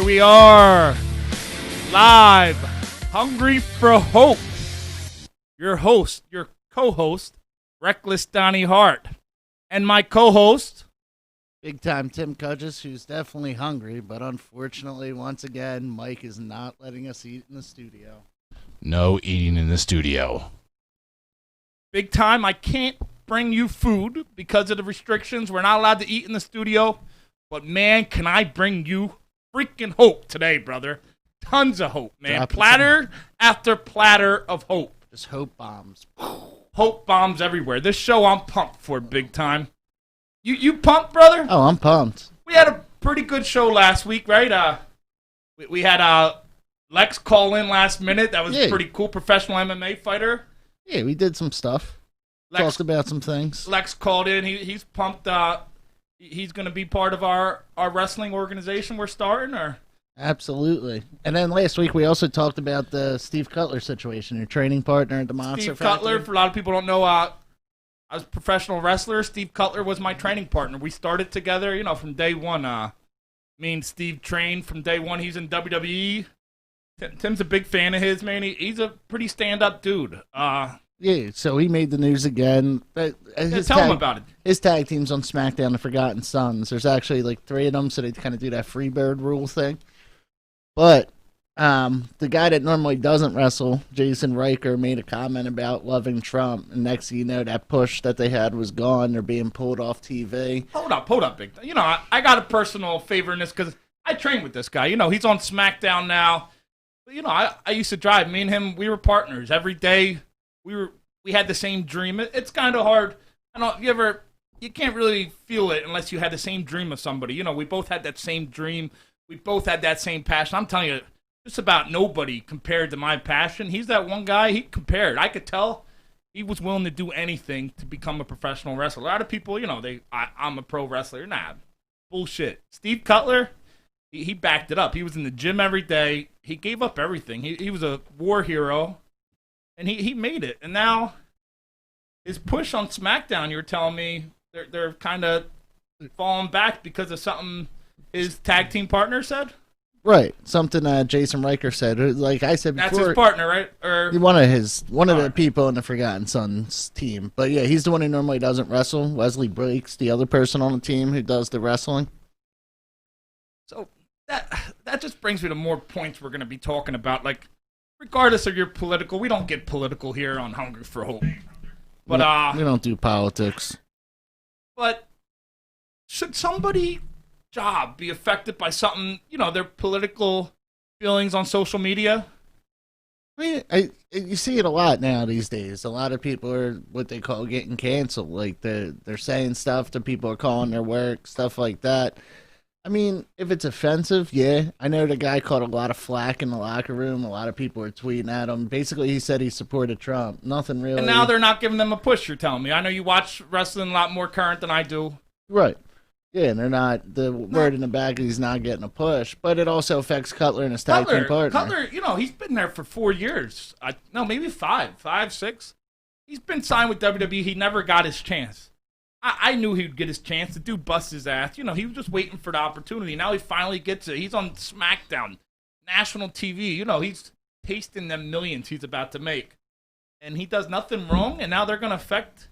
we are, live, hungry for hope. Your host, your co-host, Reckless Donnie Hart, and my co-host, Big time Tim Cudges, who's definitely hungry, but unfortunately, once again, Mike is not letting us eat in the studio. No eating in the studio. big time. I can't bring you food because of the restrictions. We're not allowed to eat in the studio, but man, can I bring you freaking hope today, brother. Tons of hope, man. Platter after platter of hope. Just hope bombs. Hope bombs everywhere. This show I'm pumped for, big time. You pumped, brother? Oh, I'm pumped. We had a pretty good show last week, right? We had Lex call in last minute. That was pretty cool. Professional MMA fighter. Yeah, we did some stuff. Talked about some things. Lex called in. He's pumped. He's going to be part of our wrestling organization we're starting, or? Absolutely. And then last week we also talked about the Steve Cutler situation, your training partner at the Monster Steve Factory. Cutler, for a lot of people don't know, I was a professional wrestler. Steve Cutler was my training partner. We started together, from day one. Me and Steve trained from day one. He's in WWE. Tim's a big fan of his, man. He's a pretty stand-up dude. Yeah, so he made the news again. Tell him about it. His tag team's on SmackDown, The Forgotten Sons. There's actually like 3 of them, so they kind of do that Freebird rule thing. But the guy that normally doesn't wrestle, Jason Riker, made a comment about loving Trump. And next thing you know, that push that they had was gone. They're being pulled off TV. Hold up, big. I got a personal favor in this because I train with this guy. He's on SmackDown now. But, I used to drive. Me and him, we were partners every day. We had the same dream. It's kind of hard. You can't really feel it unless you had the same dream of somebody. We both had that same dream. We both had that same passion. I'm telling you, just about nobody compared to my passion. He's that one guy. He compared. I could tell he was willing to do anything to become a professional wrestler. A lot of people, I'm a pro wrestler. Nah, bullshit. Steve Cutler, he backed it up. He was in the gym every day. He gave up everything. He was a war hero, and he made it. And now his push on SmackDown, you were telling me, they're kind of falling back because of something his tag team partner said? Right, something Jason Riker said. Like I said before, that's his partner, right? Or one of the people in the Forgotten Sons team. But yeah, he's the one who normally doesn't wrestle. Wesley Breaks, the other person on the team who does the wrestling. So that just brings me to more points we're going to be talking about. Like, regardless of your political, we don't get political here on Hungry for Hope. But we don't do politics. But should somebody job be affected by something, their political feelings on social media? I mean, you see it a lot now these days. A lot of people are what they call getting canceled. Like they're saying stuff to people are calling their work, stuff like that. I mean, if it's offensive, yeah. I know the guy caught a lot of flack in the locker room. A lot of people were tweeting at him. Basically, he said he supported Trump. Nothing really. And now they're not giving them a push, you're telling me. I know you watch wrestling a lot more current than I do. Right. Yeah, and they're not, the word in the back is he's not getting a push, but it also affects Cutler and his tag team partner. Cutler, he's been there for 4 years. Maybe 5, 6. He's been signed with WWE. He never got his chance. I knew he'd get his chance. The dude bust his ass. He was just waiting for the opportunity. Now he finally gets it. He's on SmackDown, national TV. He's tasting them millions he's about to make. And he does nothing wrong, and now they're going to affect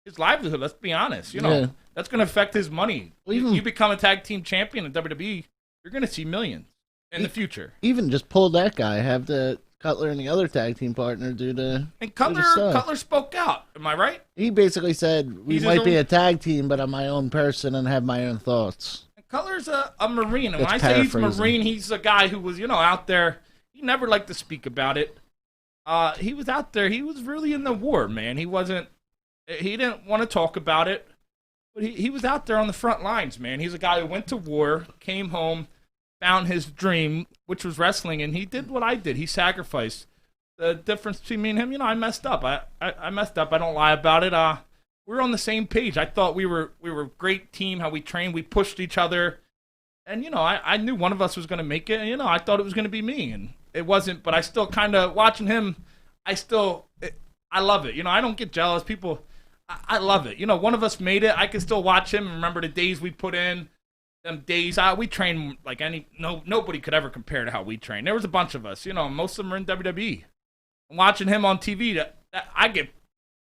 his livelihood. Let's be honest. That's going to affect his money. Well, you become a tag team champion in WWE, you're going to see millions in the future. Even just pull that guy, have the Cutler and the other tag team partner do the. And Cutler spoke out. Am I right? He basically said we might be a tag team, but I'm my own person and have my own thoughts. And Cutler's a Marine, and when I say he's a Marine, he's a guy who was out there. He never liked to speak about it. He was out there. He was really in the war, man. He wasn't. He didn't want to talk about it. But he was out there on the front lines, man. He's a guy who went to war, came home, found his dream, which was wrestling, and he did what I did. He sacrificed. The difference between me and him, I messed up. I messed up. I don't lie about it. We were on the same page. I thought we were a great team, how we trained. We pushed each other. And, I knew one of us was going to make it. And, I thought it was going to be me. And it wasn't. But I still kind of, watching him, I love it. I don't get jealous. People... I love it. One of us made it. I can still watch him and remember the days we put in. them days, we trained like nobody could ever compare to how we trained. There was a bunch of us, most of them are in WWE. And watching him on TV, that I get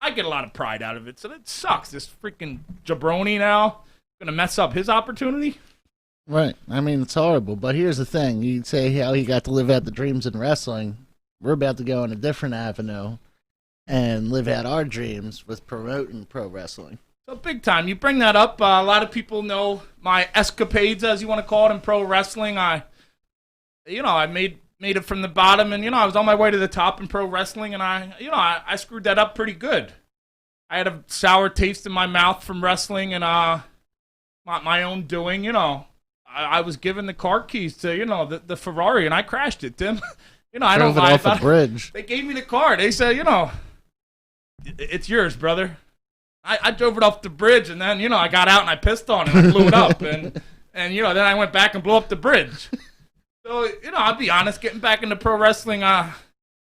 a lot of pride out of it. So it sucks. This freaking jabroni now gonna mess up his opportunity. Right. I mean, it's horrible. But here's the thing: you'd say how he got to live out the dreams in wrestling. We're about to go in a different avenue and live out our dreams with promoting pro wrestling. So big time. You bring that up. A lot of people know my escapades, as you want to call it, in pro wrestling. I made it from the bottom, and I was on my way to the top in pro wrestling, and I screwed that up pretty good. I had a sour taste in my mouth from wrestling, and my own doing. I was given the car keys to the Ferrari, and I crashed it, Tim. I don't lie about it. Bridge. They gave me the car. They said, it's yours, brother. I drove it off the bridge, and then, I got out and I pissed on it and I blew it up. And then I went back and blew up the bridge. So, I'll be honest, getting back into pro wrestling,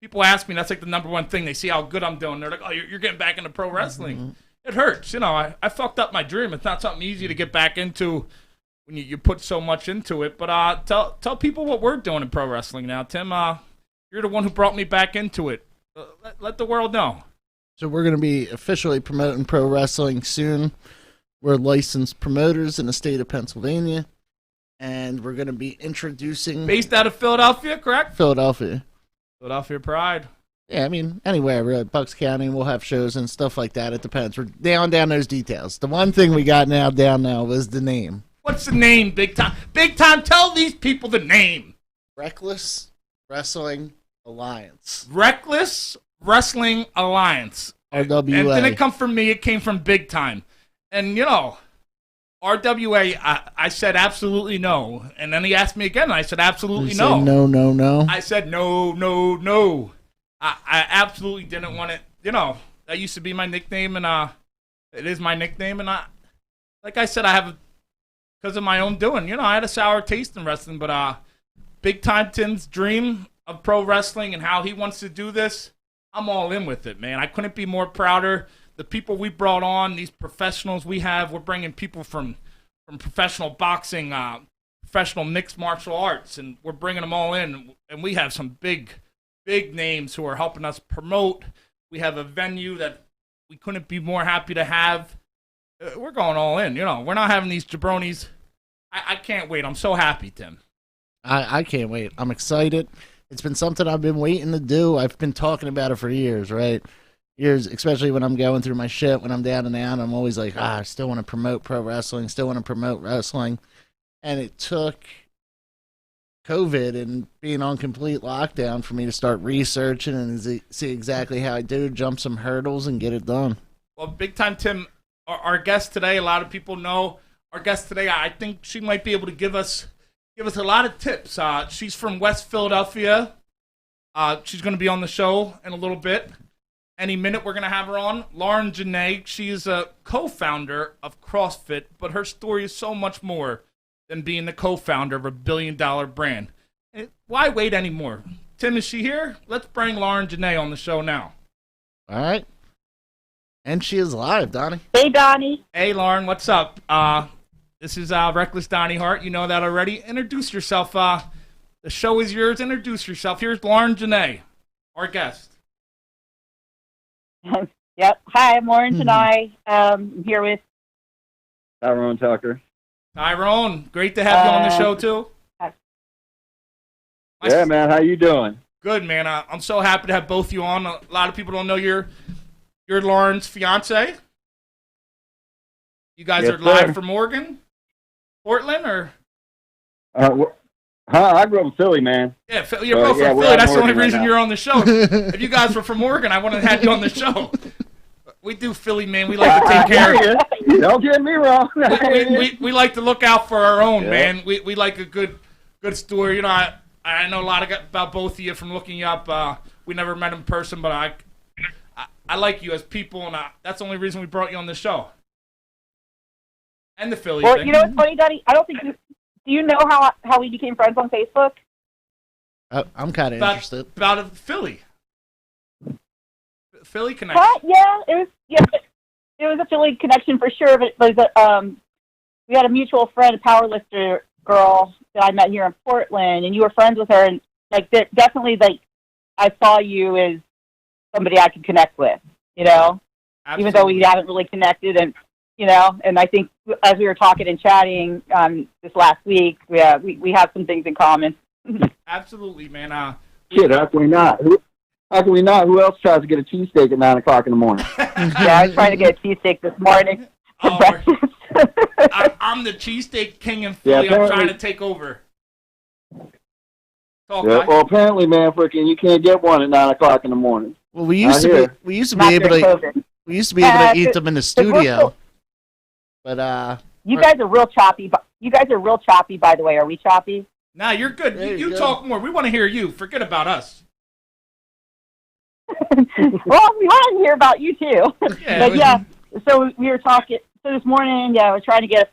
people ask me, that's like the number one thing. They see how good I'm doing. They're like, oh, you're getting back into pro wrestling. Mm-hmm. It hurts. I fucked up my dream. It's not something easy to get back into when you put so much into it. But tell people what we're doing in pro wrestling now, Tim. You're the one who brought me back into it. Let the world know. So we're going to be officially promoting pro wrestling soon. We're licensed promoters in the state of Pennsylvania, and we're going to be introducing... Based out of Philadelphia, correct? Philadelphia. Philadelphia Pride. Yeah, I mean, anywhere. We're at Bucks County, we'll have shows and stuff like that. It depends. We're nailing down those details. The one thing we got nailed down now was the name. What's the name, Big Time? Big Time, tell these people the name. Reckless Wrestling Alliance. Reckless Wrestling Alliance. RWA. And it didn't come from me. It came from Big Time. And, RWA, I said absolutely no. And then he asked me again, and I said absolutely no. No. I said no. I absolutely didn't want it. That used to be my nickname, and it is my nickname. And like I said, I have, because of my own doing, I had a sour taste in wrestling. But Big Time Tim's dream of pro wrestling and how he wants to do this, I'm all in with it, man. I couldn't be more prouder. The people we brought on, these professionals we have, we're bringing people from professional boxing, professional mixed martial arts, and we're bringing them all in. And we have some big names who are helping us promote. We have a venue that we couldn't be more happy to have. We're going all in. We're not having these jabronis. I can't wait. I'm so happy, Tim. I can't wait. I'm excited. It's been something I've been waiting to do. I've been talking about it for years, right? Years, especially when I'm going through my shit, when I'm down and out, I'm always like, I still want to promote pro wrestling, still want to promote wrestling. And it took COVID and being on complete lockdown for me to start researching and see exactly how I do, jump some hurdles and get it done. Well, Big Time Tim, our guest today, a lot of people know our guest today. I think she might be able to give us a lot of tips. She's from West Philadelphia. She's going to be on the show in a little bit. Any minute we're going to have her on. Lauren Janae, she is a co-founder of CrossFit, but her story is so much more than being the co-founder of a billion-dollar brand. Why wait anymore? Tim, is she here? Let's bring Lauren Janae on the show now. All right. And she is live, Donnie. Hey, Donnie. Hey, Lauren, what's up? This is Reckless Donnie Hart. You know that already. Introduce yourself. The show is yours. Introduce yourself. Here's Lauren Janae, our guest. Yep. Hi, I'm Lauren Janae. I'm here with Tyrone Tucker. Tyrone, great to have you on the show, too. Yeah, man. How you doing? Good, man. I'm so happy to have both of you on. A lot of people don't know you're Lauren's fiance. You guys Yes, are live sir. from Oregon? Portland, or? I grew up in Philly, man. Yeah, you're both yeah, from we're Philly. out in That's the only Oregon right reason now. you're on the show. If you guys were from Oregon, I wouldn't have had you on the show. We do Philly, man. We like to take care of you. Don't get me wrong. we like to look out for our own, Yeah. man. We like a good story. I know a lot about both of you from looking you up. We never met in person, but I like you as people, and that's the only reason we brought you on the show. And the Philly Well, thing. you know what's funny, Donnie? I don't think do you know how we became friends on Facebook? I'm kind of interested. About Philly. Philly connection. What? Yeah, it was a Philly connection for sure. But it was we had a mutual friend, a powerlifter girl that I met here in Portland, and you were friends with her, and like definitely like I saw you as somebody I could connect with, you know, even though we haven't really connected, and you know, and I think as we were talking and chatting this last week, we have some things in common. Absolutely, man. Shit, how can we not? How can we not? Who else tries to get a cheesesteak at 9 o'clock in the morning? Yeah, I was trying to get a cheesesteak this morning for Oh, breakfast. I'm the cheesesteak king in Philly. Yeah, I'm trying to take over. Talk, Yeah, guy. well, apparently, man, freaking, you can't get one at 9 o'clock in the morning. Well, we used I to hear. be Not able during to COVID. eat them in the studio, but You guys are real choppy. You guys are real choppy, by the way. Are we choppy? Nah, you're good. There You you go. talk more. We want to hear you. Forget about us. Well, we want to hear about you too. Yeah, But yeah, so we were talking. So this morning, yeah, I was trying to get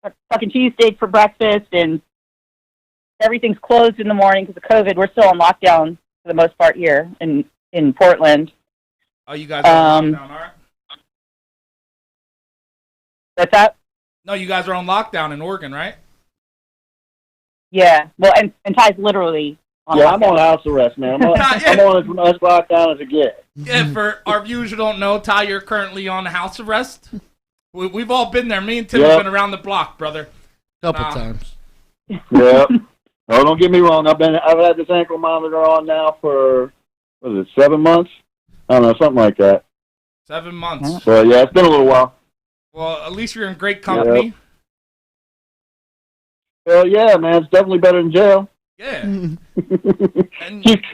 a fucking cheesesteak for breakfast, and everything's closed in the morning because of COVID. We're still on lockdown for the most part here in Portland. Oh, you guys are on lockdown, all right? That's that. No, you guys are on lockdown in Oregon, right? Yeah. Well, and Ty's literally on Yeah, lockdown. I'm on house arrest, man. I'm on as much lockdown as it gets. Yeah, for our viewers who don't know, Ty, you're currently on house arrest. We've all been there. Me and Tim have Yep. been around the block, brother. couple Nah. times. Yeah. Oh, don't get me wrong. I've had this ankle monitor on now for, what is it, 7 months? I don't know, something like that. 7 months. So, yeah, it's been a little while. Well, at least you're in great company. Well, yeah, man, it's definitely better than jail. Yeah. And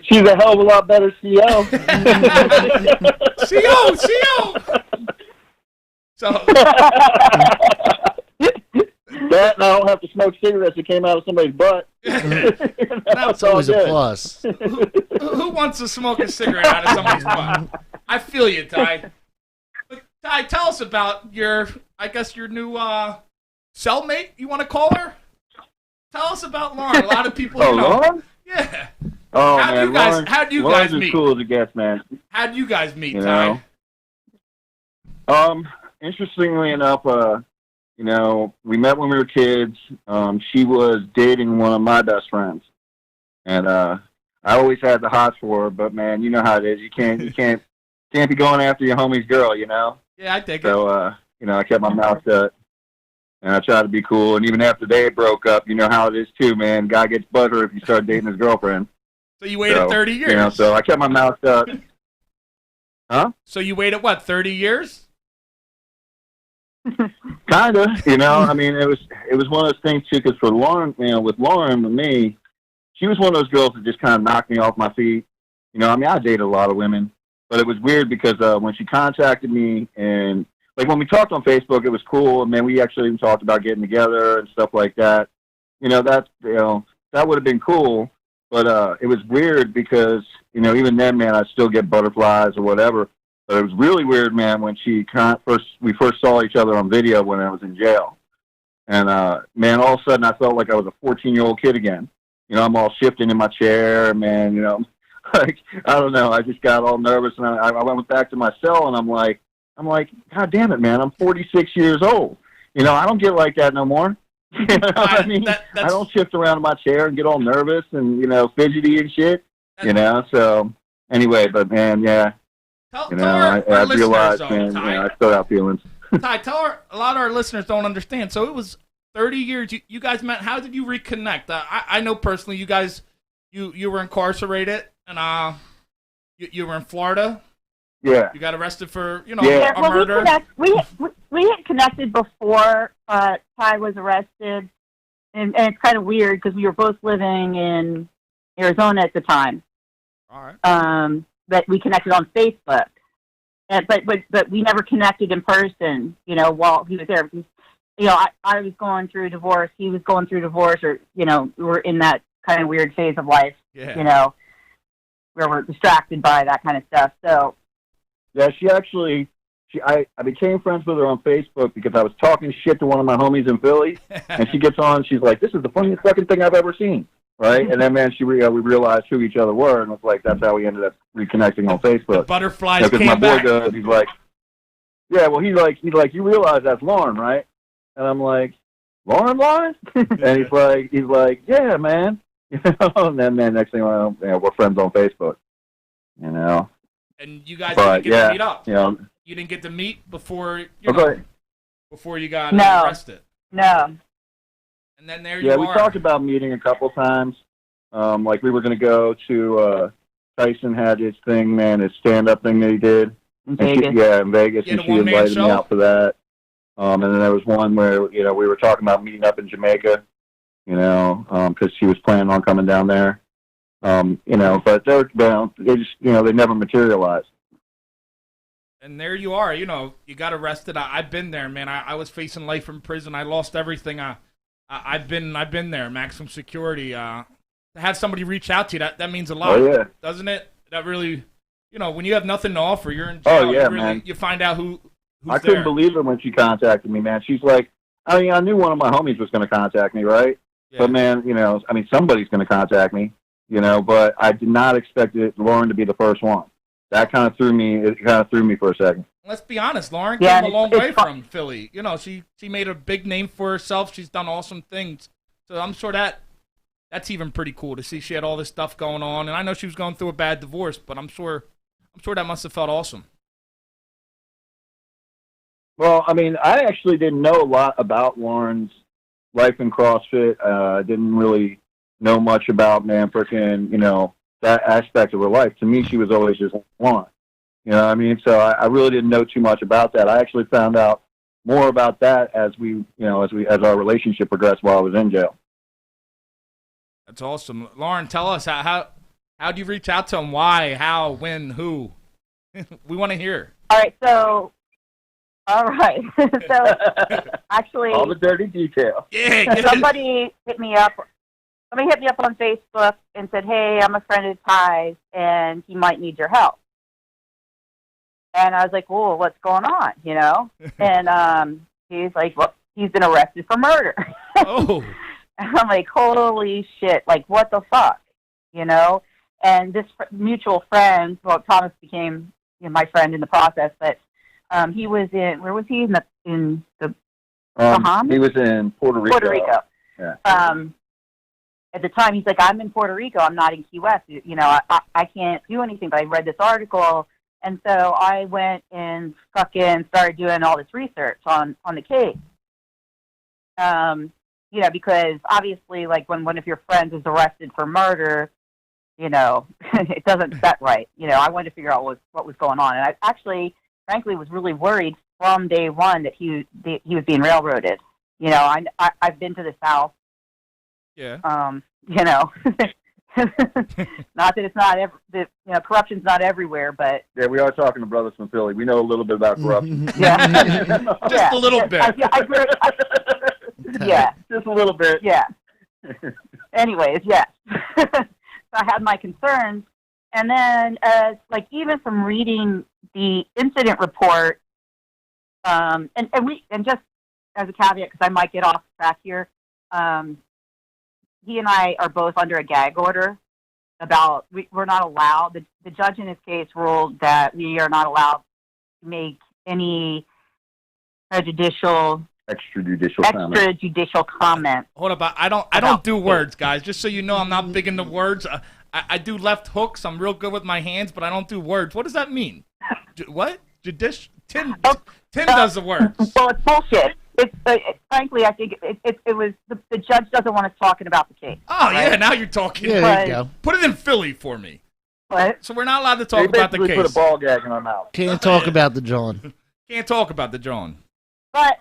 She's a hell of a lot better CO. CO. So That, and I don't have to smoke cigarettes that came out of somebody's butt. That's always a plus. who wants to smoke a cigarette out of somebody's butt? I feel you, Ty. But Ty, tell us about your new cellmate. You want to call her? Tell us about Lauren. A lot of people, Oh, you know. Lauren? Yeah. Oh, How'd man, you guys- Lauren, how'd you Lauren's guys as meet? cool as it gets, man. How'd you guys meet, You Ty? know? Interestingly enough, you know, we met when we were kids. She was dating one of my best friends, and I always had the hots for her. But man, you know how it is. You can't be going after your homie's girl, you know. Yeah, I think it. So you know, I kept my mouth shut, and I tried to be cool. And even after they broke up, you know how it is too, man. Guy gets butthurt if you start dating his girlfriend. So you waited So, 30 years. You know, so I kept my mouth shut. Huh? So you waited, what, 30 years? Kinda, you know. I mean, it was one of those things too. Because for Lauren, you know, with me, she was one of those girls that just kind of knocked me off my feet. You know, I mean, I dated a lot of women, but it was weird because when she contacted me and like when we talked on Facebook, it was cool, and then we actually even talked about getting together and stuff like that. You know, that would have been cool, but it was weird because you know even then, man, I still get butterflies or whatever. But it was really weird, man, when we first saw each other on video when I was in jail. And, man, all of a sudden I felt like I was a 14-year-old kid again. You know, I'm all shifting in my chair, man, you know. Like, I don't know, I just got all nervous, and I went back to my cell, and I'm like, God damn it, man, I'm 46 years old. You know, I don't get like that no more. You know what I mean? I don't shift around in my chair and get all nervous and, you know, fidgety and shit, you know. So, anyway, but, man, yeah. You know, I realized, man, Ty, you know, I still have feelings. Ty, tell her, a lot of our listeners don't understand. So it was 30 years. You guys met. How did you reconnect? I know personally you guys, you were incarcerated, and you were in Florida. Yeah. You got arrested for, you know, Yeah. a murder. We had connected before Ty was arrested, and it's kind of weird because we were both living in Arizona at the time. All right. But we connected on Facebook, but we never connected in person. You know, while he was there, because you know I was going through a divorce, he was going through a divorce, or you know we were in that kind of weird phase of life. Yeah. You know, where we're distracted by that kind of stuff. So Yeah, I became friends with her on Facebook because I was talking shit to one of my homies in Philly, and she gets on, she's like, this is the funniest fucking thing I've ever seen. Right? And then, man, we realized who each other were, and it's like, that's how we ended up reconnecting on Facebook. Butterflies Because came my boy back. does, he's like, yeah, well, he's like, you realize that's Lauren, right? And I'm like, Lauren? And he's like, yeah, man. And then next thing we're friends on Facebook. And you guys didn't get to meet up. You didn't get to meet before before you got arrested. No. And then there you are. Yeah, we talked about meeting a couple times. Like we were going to go to Tyson had his thing, man, his stand-up thing that he did. In Vegas. In Vegas, and she invited me out for that. And then there was one where, we were talking about meeting up in Jamaica, because she was planning on coming down there. But they just, they never materialized. And there you are, you got arrested. I've been there, man. I was facing life in prison. I lost everything. I've been there, maximum security. To have somebody reach out to you, that means a lot, doesn't it? That really, when you have nothing to offer, you're in jail. Man. You find out who's I couldn't believe it when she contacted me, man. She's like, I knew one of my homies was going to contact me, right? Yeah. But, man, somebody's going to contact me, but I did not expect Lauren to be the first one. That kind of threw me for a second. Let's be honest, Lauren came a long way from Philly. She made a big name for herself. She's done awesome things. So I'm sure that's even pretty cool to see she had all this stuff going on. And I know she was going through a bad divorce, but I'm sure that must have felt awesome. Well, I actually didn't know a lot about Lauren's life in CrossFit. I didn't really know much about, that aspect of her life. To me, she was always just Lauren. So I really didn't know too much about that. I actually found out more about that as our relationship progressed while I was in jail. That's awesome. Lauren, tell us, how'd you reach out to him? Why, how, when, who? We want to hear. All right. So, actually, all the dirty details. Yeah. Somebody hit me up on Facebook and said, "Hey, I'm a friend of Ty's, and he might need your help." And I was like, "Whoa, what's going on?" And he's like, "Well, he's been arrested for murder." Oh. And I'm like, "Holy shit! Like, what the fuck?" And this mutual friend, well, Thomas became my friend in the process, but. He was in. Where was he? In the Bahamas? He was in Puerto Rico. Yeah. At the time, he's like, "I'm in Puerto Rico. I'm not in Key West. I can't do anything." But I read this article, and so I went and fucking started doing all this research on the case. Because obviously, like when one of your friends is arrested for murder, it doesn't set right. I wanted to figure out what was going on, and I actually. Frankly, was really worried from day one that he was being railroaded. I've been to the South. Yeah. Not that it's not corruption's not everywhere, but yeah, we are talking to brothers from Philly. We know a little bit about corruption. Just a little bit. Yeah, just a little bit. Yeah. Anyways, yes. So I had my concerns, and then even from reading the incident report, and just as a caveat, because I might get off track here, he and I are both under a gag order about we're not allowed. The judge in his case ruled that we are not allowed to make any extrajudicial comment. Hold up, I don't do words, guys. Just so you know, I'm not big into words. I do left hooks. I'm real good with my hands, but I don't do words. What does that mean? What? Tim does the words. Well, it's bullshit. Frankly, I think it was the judge doesn't want us talking about the case. Oh, right? Yeah, now you're talking. Yeah, there you go. Put it in Philly for me. What? So we're not allowed to talk about the case. Put a ball gag in our mouth. Can't talk about the John. Can't talk about the John. But,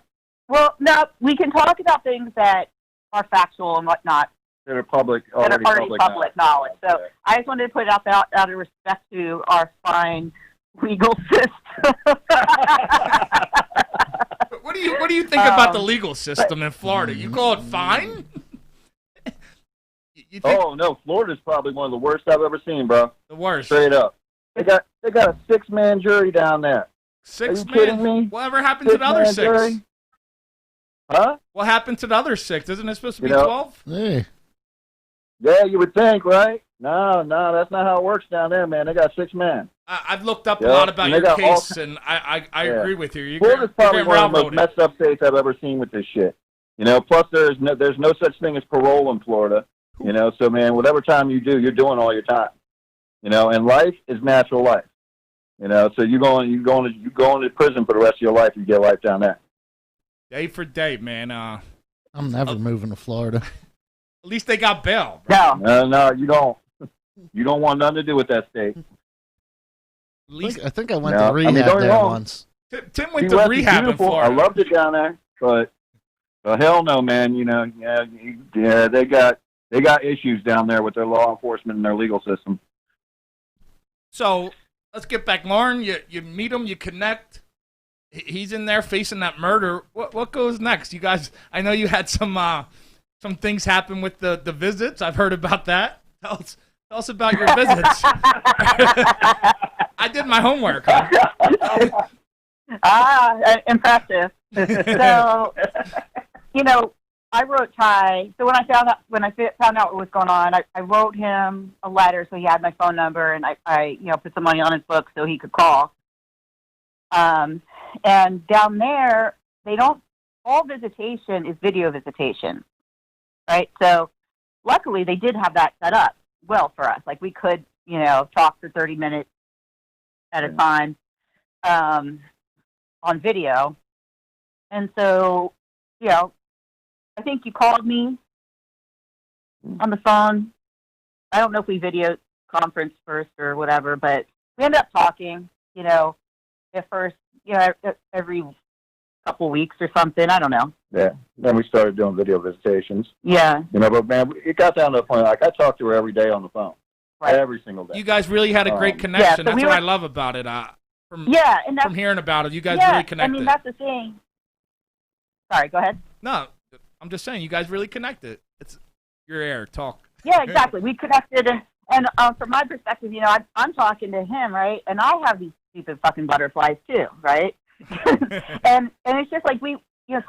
well, no, we can talk about things that are factual and whatnot. That are already public knowledge. So okay. I just wanted to put it out of respect to our fine legal system. What do you think about the legal system in Florida? You call it fine? You think? Oh no, Florida's probably one of the worst I've ever seen, bro. The worst. Straight up. They got a 6-man jury down there. 6 man? Kidding me? Whatever happened to the other 6? Jury? Huh? What happened to the other 6? Isn't it supposed to be 12? Hey. Yeah, you would think, right? No, that's not how it works down there, man. They got 6 men. I've looked up a lot about your case, and I agree with you. Florida's probably one of the most messed up states I've ever seen with this shit. You know, plus there's no such thing as parole in Florida. You know, so man, whatever time you do, you're doing all your time. You know, and life is natural life. You know, so you go into prison for the rest of your life. You get life down there. Day for day, man. I'm never moving to Florida. At least they got bail. No. No, you don't. You don't want nothing to do with that state. At least I think I went No, to rehab don't get me there wrong. once. Tim went Key to West is rehab in beautiful. Florida. I loved it down there, but hell no, man. You know, yeah, they got issues down there with their law enforcement and their legal system. So let's get back, Lauren. You meet him, you connect. He's in there facing that murder. What goes next? You guys, I know you had some things happen with the visits. I've heard about that. Tell us about your visits. I did my homework. Huh? Impressive. So, you know, I wrote Ty. So when I found out what was going on, I wrote him a letter so he had my phone number, and I put some money on his book so he could call. And down there, all visitation is video visitation, right? So luckily they did have that set up well for us. Like we could, talk for 30 minutes at a time on video. And so, I think you called me on the phone. I don't know if we video conference first or whatever, but we ended up talking, at first, every couple weeks or something. I don't know. Yeah. Then we started doing video visitations. Yeah. But man, it got down to the point, like I talked to her every day on the phone. Right. Every single day. You guys really had a great connection. so That's what I love about it. From hearing about it, you guys really connected. I mean, that's the thing. Sorry, go ahead. No, I'm just saying, you guys really connected. It's your air. Talk. Yeah, exactly. We connected, and from my perspective, I'm talking to him, right? And I have these stupid fucking butterflies too, right? and it's just like we,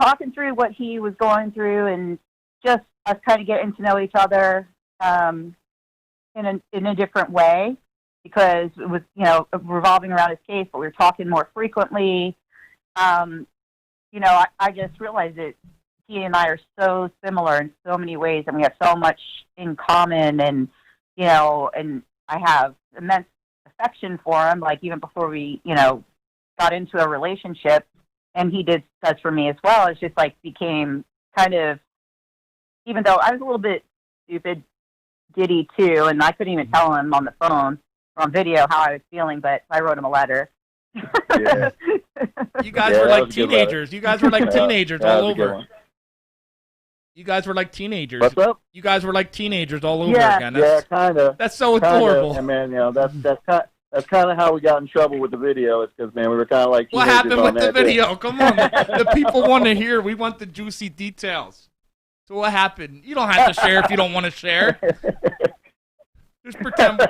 talking through what he was going through, and just us kind of getting to know each other in a different way, because it was, revolving around his case, but we were talking more frequently. I just realized that he and I are so similar in so many ways, and we have so much in common, and and I have immense affection for him, like even before we, got into a relationship, and he does for me as well. It's just like became kind of, even though I was a little bit stupid, giddy too, and I couldn't even tell him on the phone or on video how I was feeling, but I wrote him a letter. Yeah. You guys were like teenagers. You guys were like teenagers all over. You guys were like teenagers. What's up? You guys were like teenagers all over again. Yeah, kind of. That's so adorable. And man, that's kind of how we got in trouble with the video. It's because, man, we were kind of like. What happened with the video? Come on, the people want to hear. We want the juicy details. So what happened? You don't have to share if you don't want to share. Just pretend.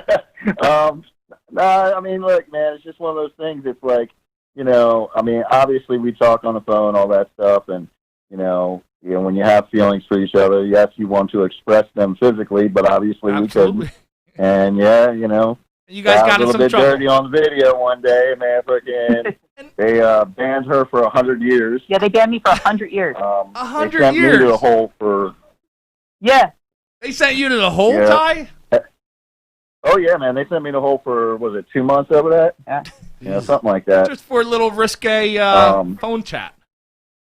No, I mean, look, man, it's just one of those things. It's like, I mean, obviously we talk on the phone, all that stuff, and when you have feelings for each other, yes, you want to express them physically, but obviously Absolutely. we couldn't. And yeah, you guys got in some trouble. A little bit dirty on the video one day, man. Freaking, they banned her for 100 years. Yeah, they banned me for 100 years. 100 they sent years. Me to the hole for. Yeah. They sent you to the hole, Yeah. Ty? Oh yeah, man. They sent me to the hole for, was it 2 months over that? Yeah, something like that. Just for a little risque phone chat,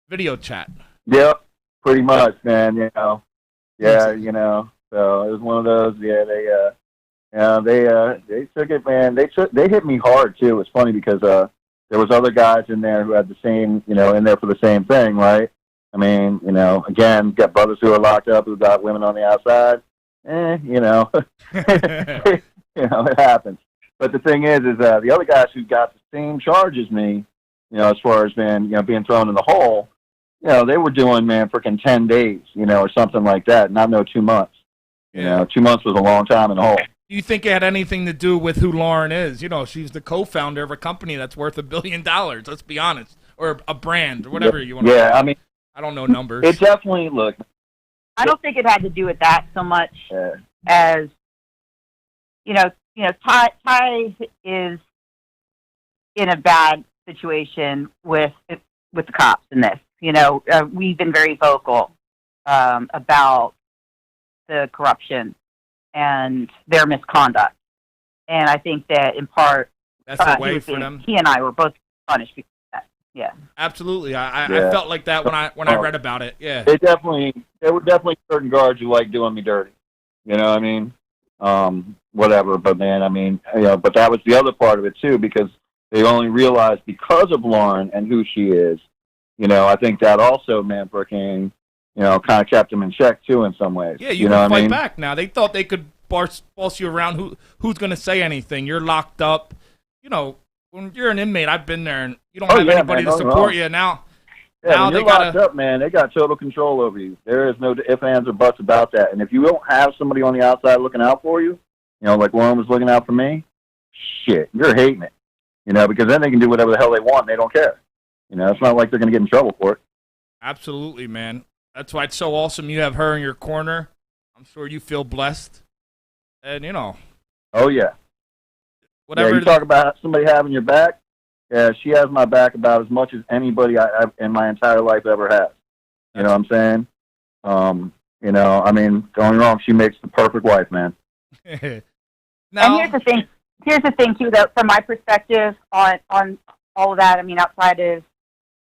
video chat. Yep, pretty much, man. Yeah, So it was one of those. Yeah, they took it, man. They hit me hard too. It's funny because there was other guys in there who had the same, in there for the same thing, right? I mean, again, got brothers who are locked up who got women on the outside. It happens. But the thing is the other guys who got the same charge as me, as far as being thrown in the hole, they were doing, man, freaking 10 days, or something like that. Not 2 months. 2 months was a long time in the hole. Do you think it had anything to do with who Lauren is? She's the co-founder of a company that's worth $1 billion. Let's be honest, or a brand, or whatever you want to Yeah, call it. I mean, I don't know numbers. It definitely I don't think it had to do with that so much as, Ty is in a bad situation with the cops in this. we've been very vocal about the corruption and their misconduct. And I think that in part, That's a way for them. he and I were both punished because of that. Yeah. Absolutely. I Yeah. felt like that when I read about it. Yeah. There were definitely certain guards who like doing me dirty. You know what I mean? Whatever, but man, I mean, but that was the other part of it too, because they only realized because of Lauren and who she is. I think that also, man, for King, kind of kept him in check too in some ways. Yeah, you know can what I fight mean? back now. They thought they could boss you around. Who's going to say anything? You're locked up. When you're an inmate, I've been there, and you don't have anybody to support you. Now Yeah, when they you're locked up, man, they got total control over you. There is no ifs, ands, or buts about that. And if you don't have somebody on the outside looking out for you, like Lauren was looking out for me, shit, you're hating it. Because then they can do whatever the hell they want and they don't care. It's not like they're going to get in trouble for it. Absolutely, man. That's why it's so awesome you have her in your corner. I'm sure you feel blessed. And, Oh, yeah. whatever. Yeah, you talk about somebody having your back. Yeah, she has my back about as much as anybody I've in my entire life ever has. You know what I'm saying? I mean, don't get me wrong, she makes the perfect wife, man. Now, And here's the thing too, that from my perspective on all of that, I mean, outside of,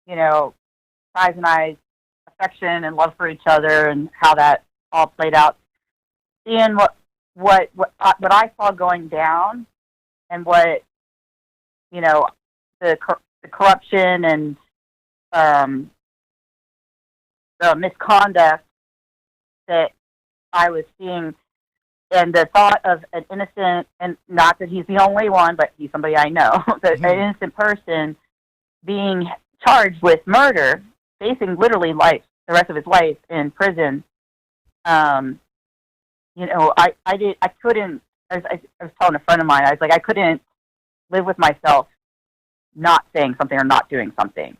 Prize and I's affection and love for each other and how that all played out, seeing what I saw going down and what, the corruption and the misconduct that I was seeing, and the thought of an innocent, and not that he's the only one, but he's somebody I know, that an innocent person being charged with murder, facing literally life, the rest of his life in prison. I couldn't. I was telling a friend of mine, I was like, I couldn't live with myself not saying something or not doing something,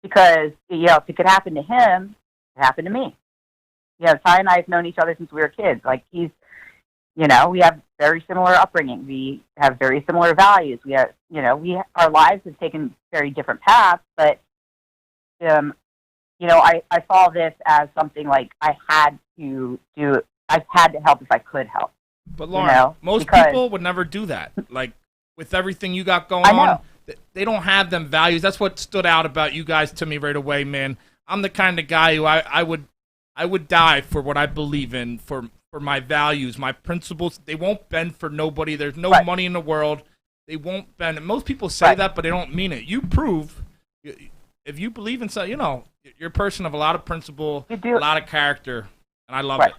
because if it could happen to him, it happened to me. Ty and I have known each other since we were kids. Like we have very similar upbringing. We have very similar values. We have, our lives have taken very different paths, but, I saw this as something like I had to do. I had to help if I could help. but Lauren, most people would never do that. Like, with everything you got going on, they don't have them values. That's what stood out about you guys to me right away, man. I'm the kind of guy who I would die for what I believe in, for my values, my principles. They won't bend for nobody. There's no money in the world. They won't bend. And most people say that, but they don't mean it. You prove, if you believe in something, you're a person of a lot of principle, a lot of character, and I love it.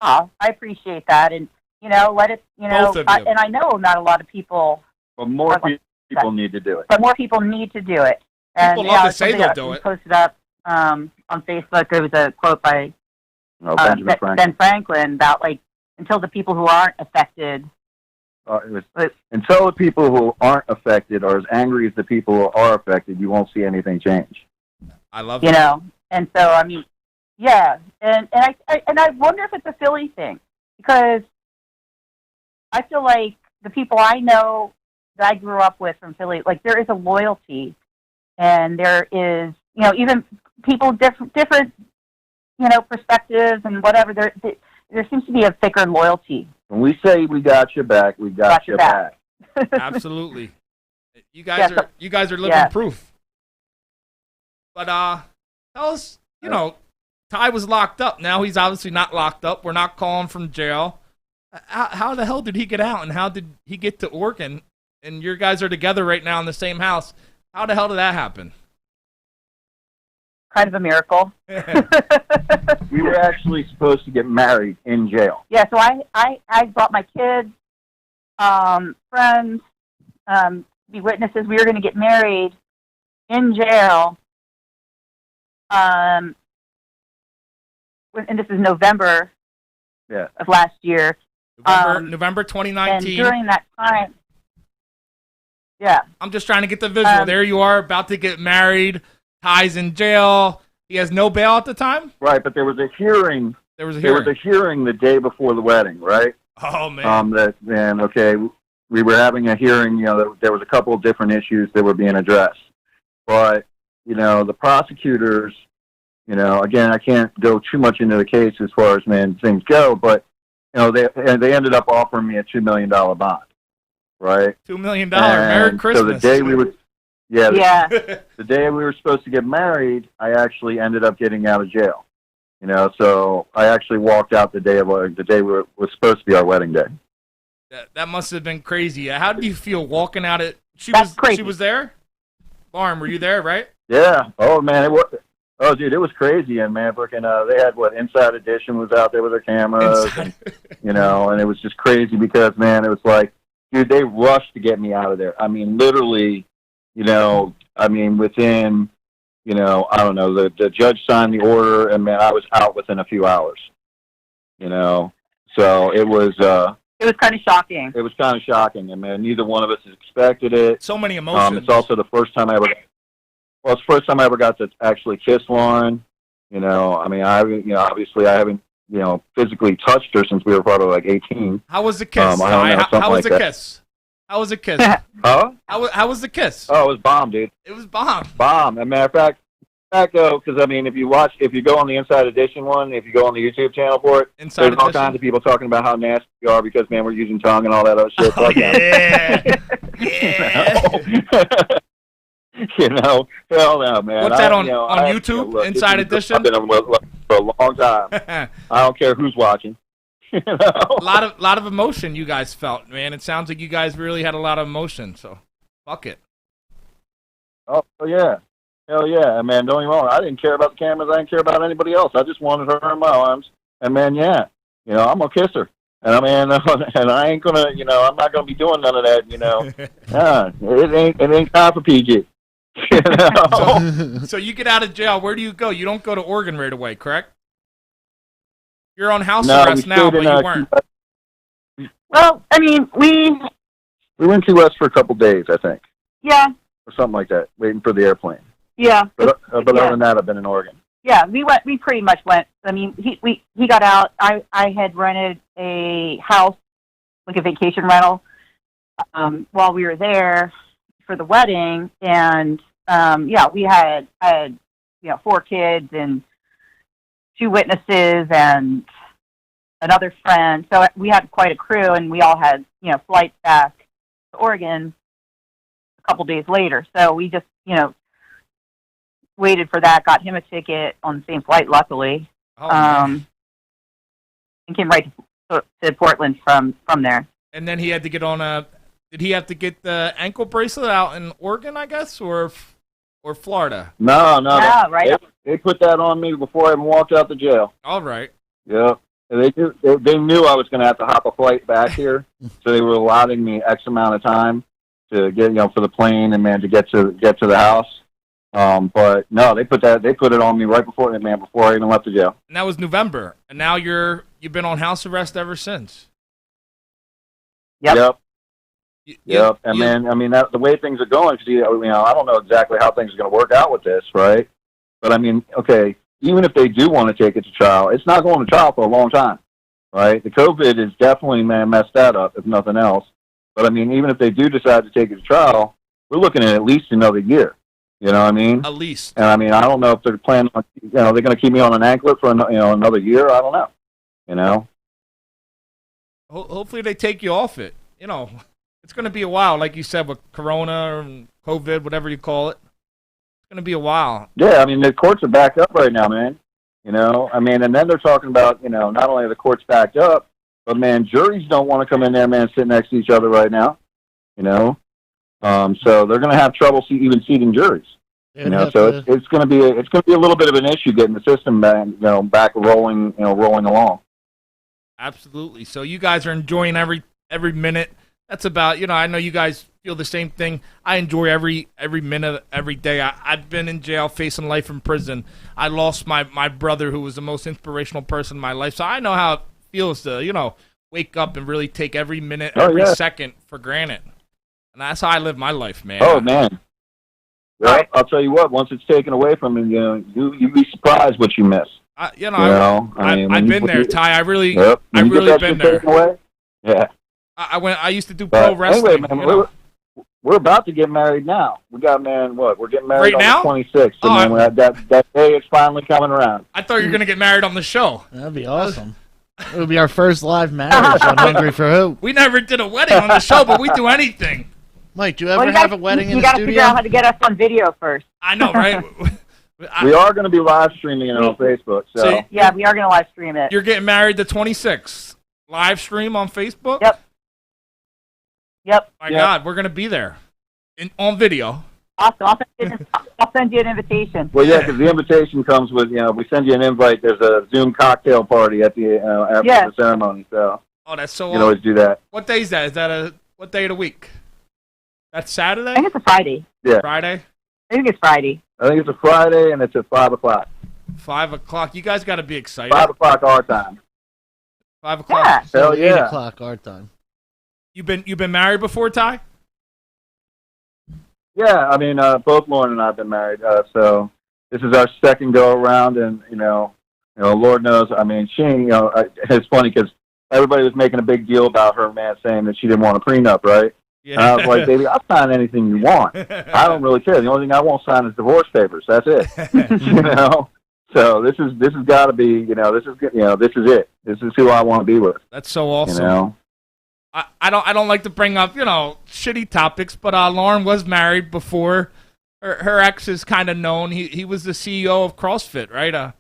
Oh, I appreciate that, and let it, Both of you. and I know not a lot of people. But more people need to do it. But more people need to do it. And People love to say they'll do it. Posted up on Facebook. There was a quote by Benjamin Franklin. Ben Franklin about until the people who aren't affected. Until the people who aren't affected are as angry as the people who are affected, you won't see anything change. I love it. And so I mean, yeah, and I wonder if it's a Philly thing, because I feel like the people I know that I grew up with from Philly, there is a loyalty, and there is even people different perspectives and whatever. There seems to be a thicker loyalty. When we say we got your back, we got your back. Absolutely. You guys are living proof. But tell us, Ty was locked up. Now he's obviously not locked up. We're not calling from jail. How the hell did he get out, and how did he get to Oregon? And your guys are together right now in the same house. How the hell did that happen? Kind of a miracle. We were actually supposed to get married in jail. Yeah, so I brought my kids, friends, be witnesses. We were going to get married in jail. And this is November of last year. November 2019. And during that time, yeah. I'm just trying to get the visual. There you are, about to get married. Ty's in jail. He has no bail at the time? Right, but there was a hearing. There was a hearing the day before the wedding, right? Oh, man. We were having a hearing. There was a couple of different issues that were being addressed. But the prosecutors, again, I can't go too much into the case as far as things go, but they ended up offering me a $2 million bond, right? $2 million. Merry Christmas. So the day we were, Yeah. the day we were supposed to get married, I actually ended up getting out of jail. So I actually walked out the day was supposed to be our wedding day. That must have been crazy. How did you feel walking out it? She Crazy. was there? Lauren, were you there, right? Yeah. Oh man, it was. Oh dude, it was crazy. And man, freaking, they had Inside Edition was out there with their cameras, and, and it was just crazy because man, it was like, dude, they rushed to get me out of there. I mean, literally, within, I don't know, the judge signed the order, and man, I was out within a few hours. So it was. It was kind of shocking. It was kind of shocking, and man, neither one of us expected it. So many emotions. It's also the first time I ever. Well, it's the first time I ever got to actually kiss Lauren. Obviously I haven't, physically touched her since we were probably like 18. How was the kiss? I don't know, How was like the that. kiss? How was the kiss? Huh? How was the kiss? Oh, it was bomb, dude. It was bomb. Bomb. As a matter of fact, though, because if you go on the Inside Edition one, if you go on the YouTube channel for it, Inside there's all Edition? kinds of people talking about how nasty we are because man, we're using tongue and all that other shit. Oh, Fuck yeah. Yeah. Hell no, man. What's that on YouTube? Look, Inside Edition? I've been on for a long time. I don't care who's watching. A lot of emotion you guys felt, man. It sounds like you guys really had a lot of emotion. So, fuck it. Oh yeah, hell yeah, man. Don't get me wrong. I didn't care about the cameras. I didn't care about anybody else. I just wanted her in my arms. And man, yeah, I'm gonna kiss her. And and I ain't gonna, I'm not gonna be doing none of that. It ain't time for PG. So you get out of jail. Where do you go? You don't go to Oregon right away, correct? You're on house arrest now, but you weren't. Well, we went to West for a couple days, I think, yeah, or something like that, waiting for the airplane. yeah. But other than that, I've been in Oregon. Yeah, we pretty much went. He got out. I had rented a house, like a vacation rental, while we were there for the wedding, and we had 4 kids and 2 witnesses and another friend. So we had quite a crew, and we all had flights back to Oregon a couple days later. So we just waited for that, got him a ticket on the same flight, luckily, and came right to Portland from there. And then he had to get on did he have to get the ankle bracelet out in Oregon, I guess, or Florida? No. Yeah, right. They put that on me before I even walked out the jail. All right. Yeah. They knew I was going to have to hop a flight back here, so they were allotting me X amount of time to get, for the plane and man to get to the house. But no, they put it on me right before I even left the jail. And that was November, and now you've been on house arrest ever since. Yep. Yep. And the way things are going, because I don't know exactly how things are going to work out with this, right? But okay, even if they do want to take it to trial, it's not going to trial for a long time, right? The COVID is definitely messed that up, if nothing else. But even if they do decide to take it to trial, we're looking at least another year. You know what I mean? At least. And I don't know if they're planning on, they're going to keep me on an anklet for another year. I don't know. Hopefully they take you off it. It's going to be a while, like you said, with Corona or COVID, whatever you call it. It's going to be a while. Yeah, the courts are backed up right now, man. And then they're talking about, not only are the courts backed up, but man, juries don't want to come in there, man, sit next to each other right now. So they're going to have trouble even seating juries. So it's going to be a little bit of an issue getting the system back rolling along. Absolutely. So you guys are enjoying every minute. That's about, I know you guys feel the same thing. I enjoy every minute, every day. I've been in jail, facing life in prison. I lost my brother, who was the most inspirational person in my life. So I know how it feels to, wake up and really take every minute, every second for granted. And that's how I live my life, man. Oh, man. Well, I'll tell you what, once it's taken away from you, you'd be surprised what you miss. I've been there, Ty. I really been there. Away, yeah. I used to do pro wrestling. Anyway, man, we're about to get married now. We got married. What? We're getting married Right on now? the 26th, and then that day is finally coming around. I thought you were gonna get married on the show. That'd be awesome. It would be our first live marriage on Hungry for Hope. We never did a wedding on the show, but we do anything. Mike, do you Well, ever you have gotta- a wedding in you the got to figure studio? out how to get us on video first. I know, right? We are going to be live streaming it on Facebook. So See? Yeah, we are going to live stream it. You're getting married the 26th. Live stream on Facebook? Yep. Yep. My Yep. God, we're gonna be there on video. Awesome. I'll send you an invitation. well, yeah, because the invitation comes with we send you an invite. There's a Zoom cocktail party at the after Yes. the ceremony, so Oh, that's so you can always do that. What day is that? Is that what day of the week? That's I Saturday? think it's a Friday. Friday? I think it's Friday. I think it's a Friday, and it's at 5:00. 5 o'clock. You guys gotta be excited. 5:00 our time. 5 o'clock. Yeah. Hell 8 yeah. o'clock our time. You've been married before, Ty? Yeah, I mean, both Lauren and I have been married, so this is our second go around, and Lord knows, I mean, she, it's funny because everybody was making a big deal about her, man, saying that she didn't want a prenup, right? Yeah. And I was like, baby, I'll sign anything you want. I don't really care. The only thing I won't sign is divorce papers. That's it. So this has got to be, this is it. This is who I want to be with. That's so awesome. You know. I don't like to bring up, shitty topics, but Lauren was married before. Her ex is kind of known. He was the CEO of CrossFit, right?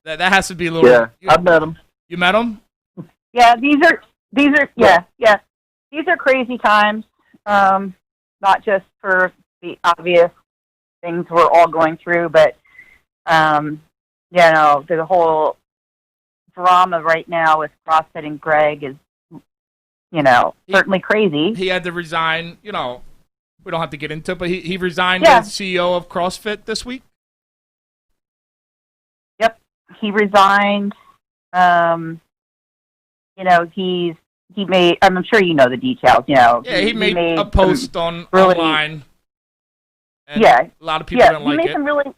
That has to be a little. Yeah, I've met him. You met him? Yeah, these are yeah. These are crazy times. Not just for the obvious things we're all going through, but the whole drama right now with CrossFit and Greg is, certainly crazy. He had to resign. We don't have to get into it, but he resigned Yeah. as CEO of CrossFit this week. Yep, he resigned. He made. I'm sure you know the details. Yeah, he made a post online. And Yeah, a lot of people didn't like he made it. some really.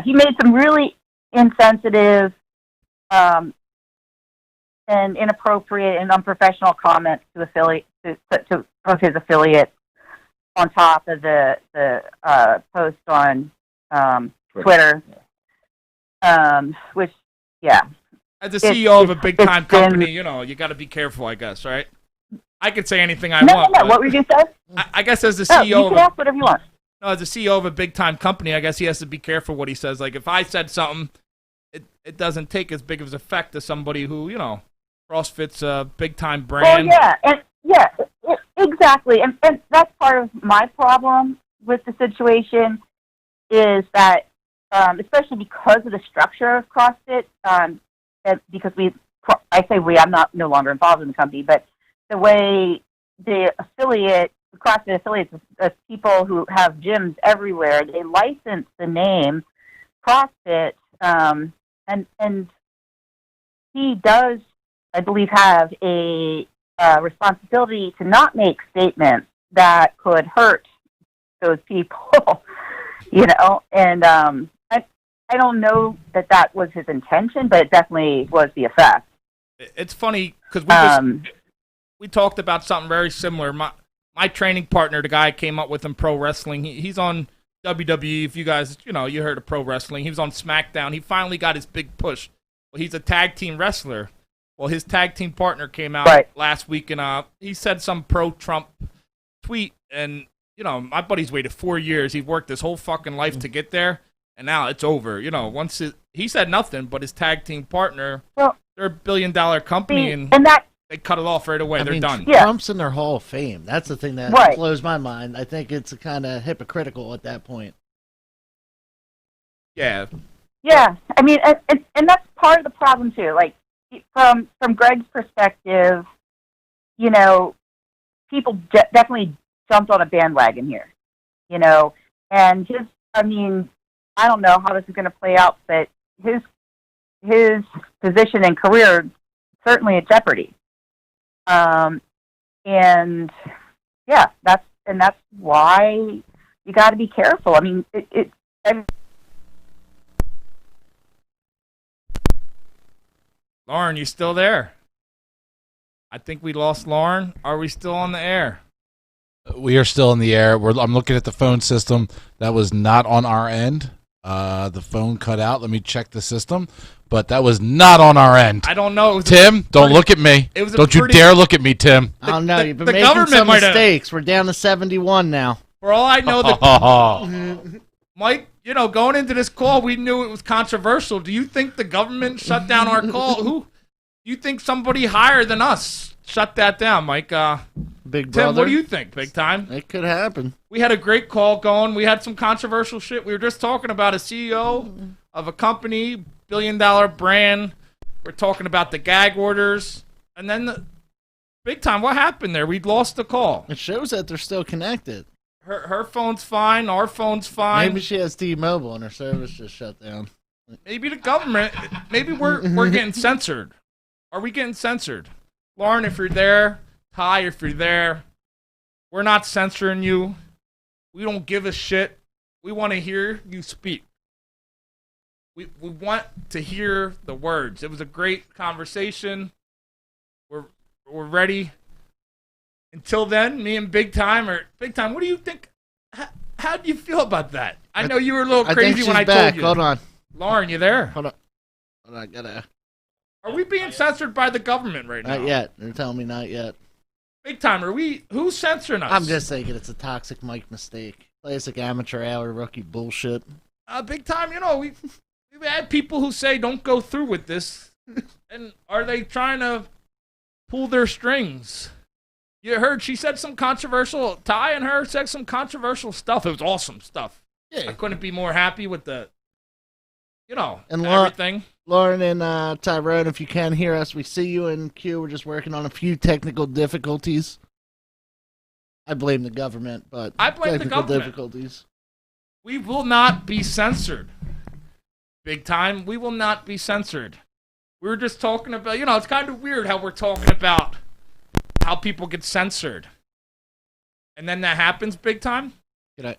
He made some really insensitive, and inappropriate and unprofessional comments to of his affiliates on top of the post on Twitter. Which, yeah. As the CEO of a big time it's been- company, you got to be careful, I guess, right? I could say anything I No, want. no. but What were you going to say? I guess as the Oh, CEO you of can ask whatever you want. as the CEO of a big time company, I guess he has to be careful what he says. Like if I said something, it doesn't take as big of an effect as somebody who, CrossFit's a big time brand. Well, exactly, and that's part of my problem with the situation is that, especially because of the structure of CrossFit, because I'm no longer involved in the company, but the way the CrossFit affiliates, people who have gyms everywhere, they license the name CrossFit, and he does, I believe, have a responsibility to not make statements that could hurt those people, and I don't know that was his intention, but it definitely was the effect. It's funny because we talked about something very similar. My training partner, the guy I came up with in pro wrestling, he's on WWE. If you guys, you heard of pro wrestling. He was on SmackDown. He finally got his big push. Well, he's a tag team wrestler. Well, his tag team partner came out last week, and he said some pro-Trump tweet. And, my buddy's waited 4 years. He worked his whole fucking life to get there, and now it's over. He said nothing, but his tag team partner, they're a $1 billion company, and that they cut it off right away. They're done. Yeah. Trump's in their Hall of Fame. That's the thing that blows my mind. I think it's kind of hypocritical at that point. Yeah. Yeah, I mean, and that's part of the problem too. Like from Greg's perspective, people definitely jumped on a bandwagon here, and I don't know how this is going to play out, but his position and career certainly at jeopardy. And yeah, that's why you got to be careful. I mean, Lauren, you still there? I think we lost Lauren. Are we still on the air? We are still in the air. I'm looking at the phone system. That was not on our end. The phone cut out. Let me check the system. But that was not on our end. I don't know. Tim, don't look at me. Don't you dare look at me, Tim. I don't know. You've been the making government some might have- mistakes. We're down to 71 now. For all I know, that Mike, going into this call, we knew it was controversial. Do you think the government shut down our call? Who? You think somebody higher than us shut that down, Mike? Big brother. Tim, what do you think? Big time. It could happen. We had a great call going. We had some controversial shit. We were just talking about a CEO of a company, billion-dollar brand. We're talking about the gag orders, and then big time. What happened there? We lost the call. It shows that they're still connected. Her phone's fine. Our phone's fine. Maybe she has T-Mobile and her service just shut down. Maybe the government. Maybe we're getting censored. Are we getting censored? Lauren, if you're there, Ty, if you're there, we're not censoring you. We don't give a shit. We want to hear you speak. We want to hear the words. It was a great conversation. We're ready. Until then, me and Big Time, what do you think? How do you feel about that? I know you were a little I think crazy she's when I back. told you. Hold on. Lauren, you there? Hold on. I gotta. Are we being censored by the government right now? Not yet. They're telling me not yet. Big Time, who's censoring us? I'm just thinking it's a toxic Mike mistake. Classic amateur hour rookie bullshit. Big Time, we've had people who say don't go through with this. And are they trying to pull their strings? You heard she said some controversial, Ty and her said some controversial stuff. It was awesome stuff. Yeah. I couldn't be more happy with the, And everything. Lauren and Tyrone, if you can hear us, we see you in queue. We're just working on a few technical difficulties. I blame the government, but I blame the technical government. difficulties. We will not be censored. Big Time, we will not be censored. We were just talking about, it's kind of weird how we're talking about how people get censored. And then that happens, Big Time. Good night.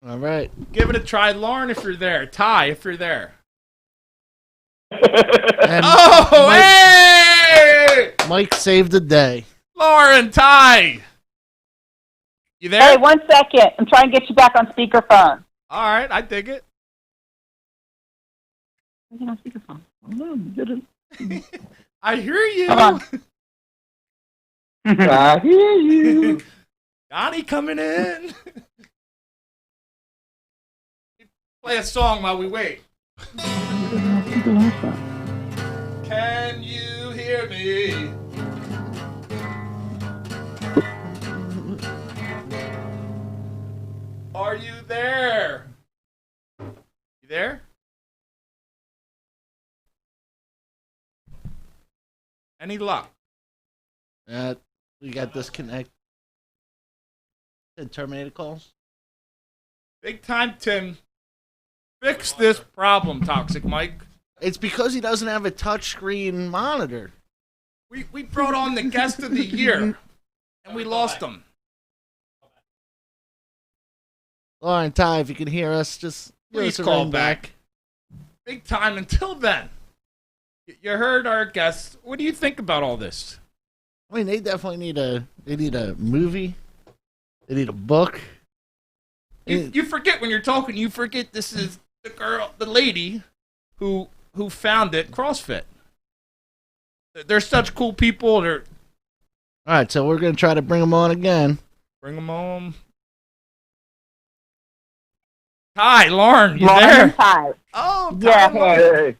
All right. Give it a try. Lauren, if you're there. Ty, if you're there. And Oh, hey! Mike saved the day. Lauren, Ty. You there? Hey, 1 second. I'm trying to get you back on speakerphone. All right, I dig it. Get on speakerphone. I hear you. Hold on. I hear you. Donnie coming in. Play a song while we wait. Can you hear me? Are you there? You there? Any luck? We got disconnected. Terminated calls. Big Time Tim. Fix this problem, Toxic Mike. It's because he doesn't have a touchscreen monitor. We brought on the guest of the year, and we lost him. Lauren, Ty, if you can hear us, just give Please us a call ring back. Big Time. Until then, you heard our guests. What do you think about all this? I mean, they definitely need a movie. They need a book. You forget when you're talking. You forget this is the lady, who founded CrossFit. They're such cool people. All right, so we're gonna try to bring them on again. Bring them on. Hi, Lauren. You Lauren there? and Ty. Oh, Yeah. Ty. Hey,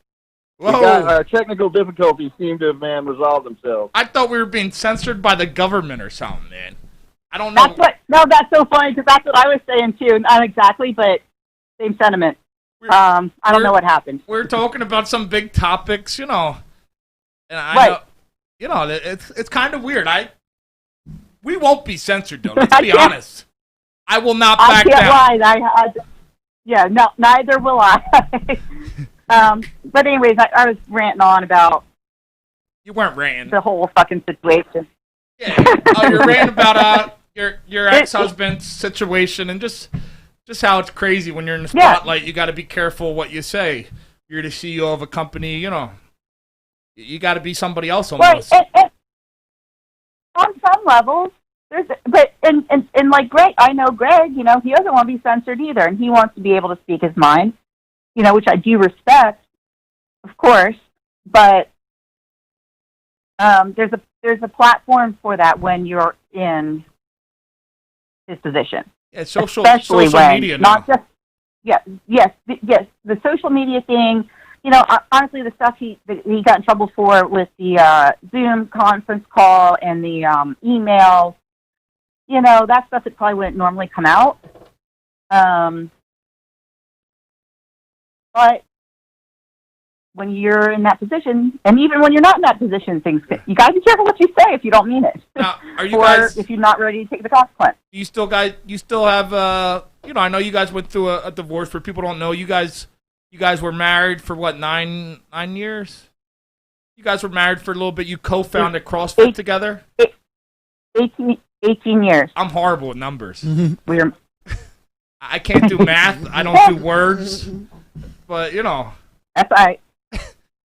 we Whoa. got, technical difficulties seem to have resolved themselves. I thought we were being censored by the government or something, man. I don't know. That's so funny because that's what I was saying too. Not exactly, but same sentiment. I don't know what happened. We're talking about some big topics, and I Right. know, it's kind of weird. We won't be censored though. Let's I be can't- honest. I will not I back can't down. lie. No, neither will I. But anyways, I was ranting on about You weren't ranting. the whole fucking situation. Yeah. Oh, you're ranting about your ex-husband's situation and just how it's crazy when you're in the Yeah. spotlight. You got to be careful what you say. You're the CEO of a company. You got to be somebody else Right. almost. And on some levels, and like Greg, I know Greg, you know, he doesn't want to be censored either, and he wants to be able to speak his mind, you know, which I do respect, of course, but there's a platform for that when you're in his position. Yeah, social Especially when, media now. not just, yes, the social media thing, you know, honestly, the stuff he got in trouble for with the Zoom conference call and the emails, you know, that stuff that probably wouldn't normally come out. But when you're in that position, and even when you're not in that position, you got to be careful what you say if you don't mean it. Now, are you or guys? if you're not ready to take the consequence. You still have you know, I know you guys went through a divorce. For people who don't know, you guys were married for what, 9 years? You guys were married for a little bit. You co-founded CrossFit together? 18 years. I'm horrible at numbers. We're I can't do math. I don't do words. But, you know. That's right.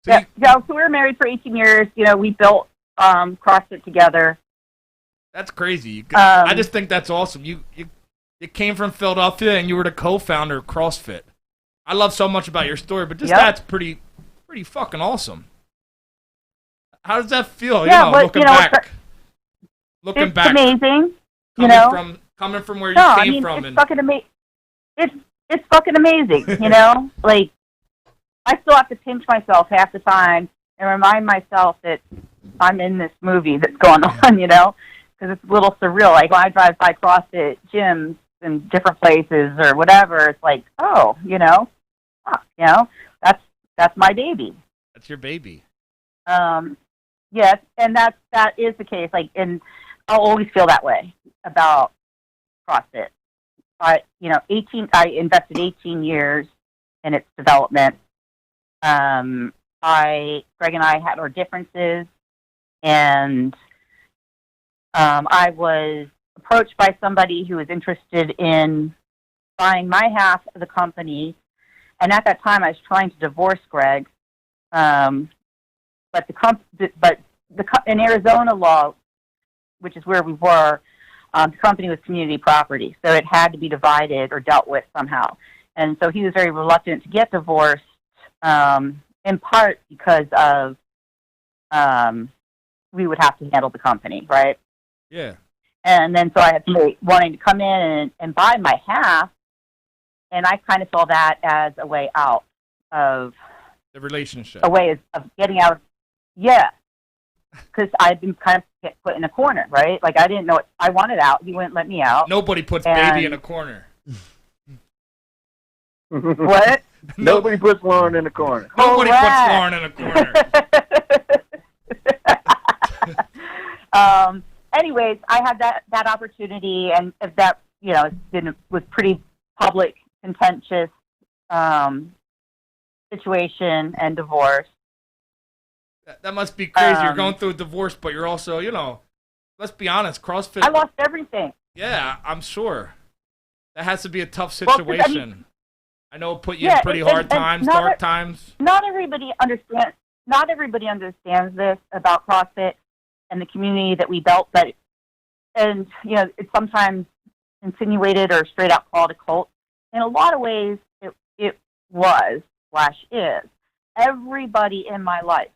So So we were married for 18 years. You know, we built CrossFit together. That's crazy. I just think that's awesome. You came from Philadelphia and you were the co-founder of CrossFit. I love so much about your story, but that's pretty fucking awesome. How does that feel? Yeah, you know, but, looking you know, back. Looking it's back. amazing. Coming You know, coming from where you came from. It's fucking amazing. It's fucking amazing. You know, like I still have to pinch myself half the time and remind myself that I'm in this movie that's going on. You know, because it's a little surreal. Like when I drive by CrossFit gyms in different places or whatever, it's like, oh, you know, that's my baby. That's your baby. Yes, and that is the case. Like, and I'll always feel that way about CrossFit. You know, I invested 18 years in its development. Greg and I had our differences, and I was approached by somebody who was interested in buying my half of the company. And at that time, I was trying to divorce Greg. But in Arizona law, which is where we were, the company was community property, so it had to be divided or dealt with somehow. And so he was very reluctant to get divorced, in part because of we would have to handle the company, right? Yeah. And then so I had somebody wanting to come in and buy my half, and I kind of saw that as a way out of the relationship. A way of getting out of, because I'd been kind of put in a corner, right? Like I didn't know it. I wanted out. He wouldn't let me out. Nobody puts baby in a corner. What? Nobody puts Lauren in a corner. Nobody puts Lauren in a corner. Anyways, I had that opportunity, and that, you know, was pretty public, contentious situation and divorce. That must be crazy. You're going through a divorce, but you're also, you know, let's be honest, CrossFit. I lost everything. Yeah, I'm sure. That has to be a tough situation. I know it put you in pretty hard times, dark times. Not everybody understands this about CrossFit and the community that we built. And you know, it's sometimes insinuated or straight out called a cult. In a lot of ways, it was / is. Everybody in my life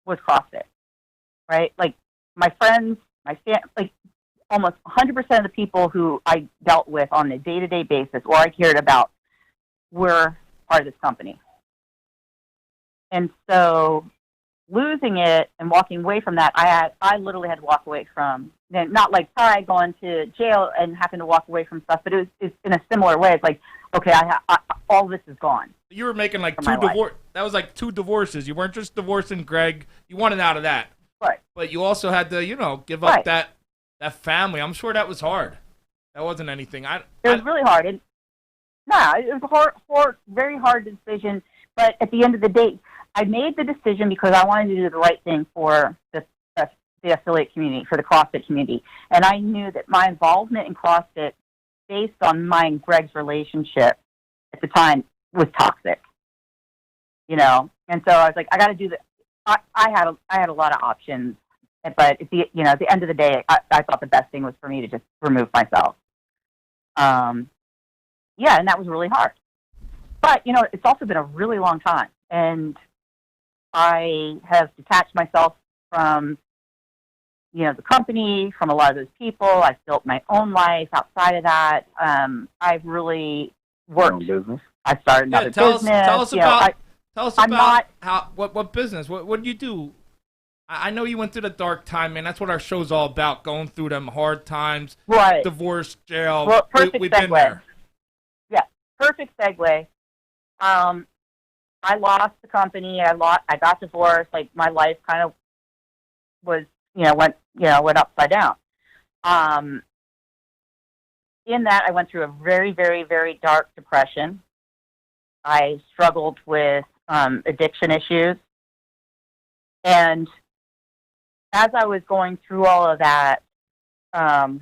was CrossFit, right? Like my friends, like almost 100% of the people who I dealt with on a day-to-day basis or I cared about were part of this company. And so losing it and walking away from that, I literally had to walk away from, not like Ty going to jail and having to walk away from stuff, but it's in a similar way. It's like, okay, all this is gone. You were making like 2 divorces. That was like 2 divorces. You weren't just divorcing Greg. You wanted out of that. Right. But you also had to, you know, give up that family. I'm sure that was hard. That wasn't anything. It was really hard. It was a very hard decision. But at the end of the day, I made the decision because I wanted to do the right thing for the affiliate community, for the CrossFit community. And I knew that my involvement in CrossFit, based on mine and Greg's relationship at the time, was toxic. You know? And so I was like, I got to do that. I had a lot of options But at the end of the day, I thought the best thing was for me to just remove myself. Yeah, and that was really hard. But, it's also been a really long time. And I have detached myself from, the company, from a lot of those people. I've built my own life outside of that. I've really worked. Business. I started another business. Tell us about what business. What did you do? I know you went through the dark time, man. That's what our show's all about, going through them hard times. Right. Divorce, jail. Well, perfect We've segue. been there. Yeah, perfect segue. I lost the company. I got divorced. Like, my life kind of was, went upside down. In that, I went through a very, very, very dark depression. I struggled with addiction issues. And as I was going through all of that, I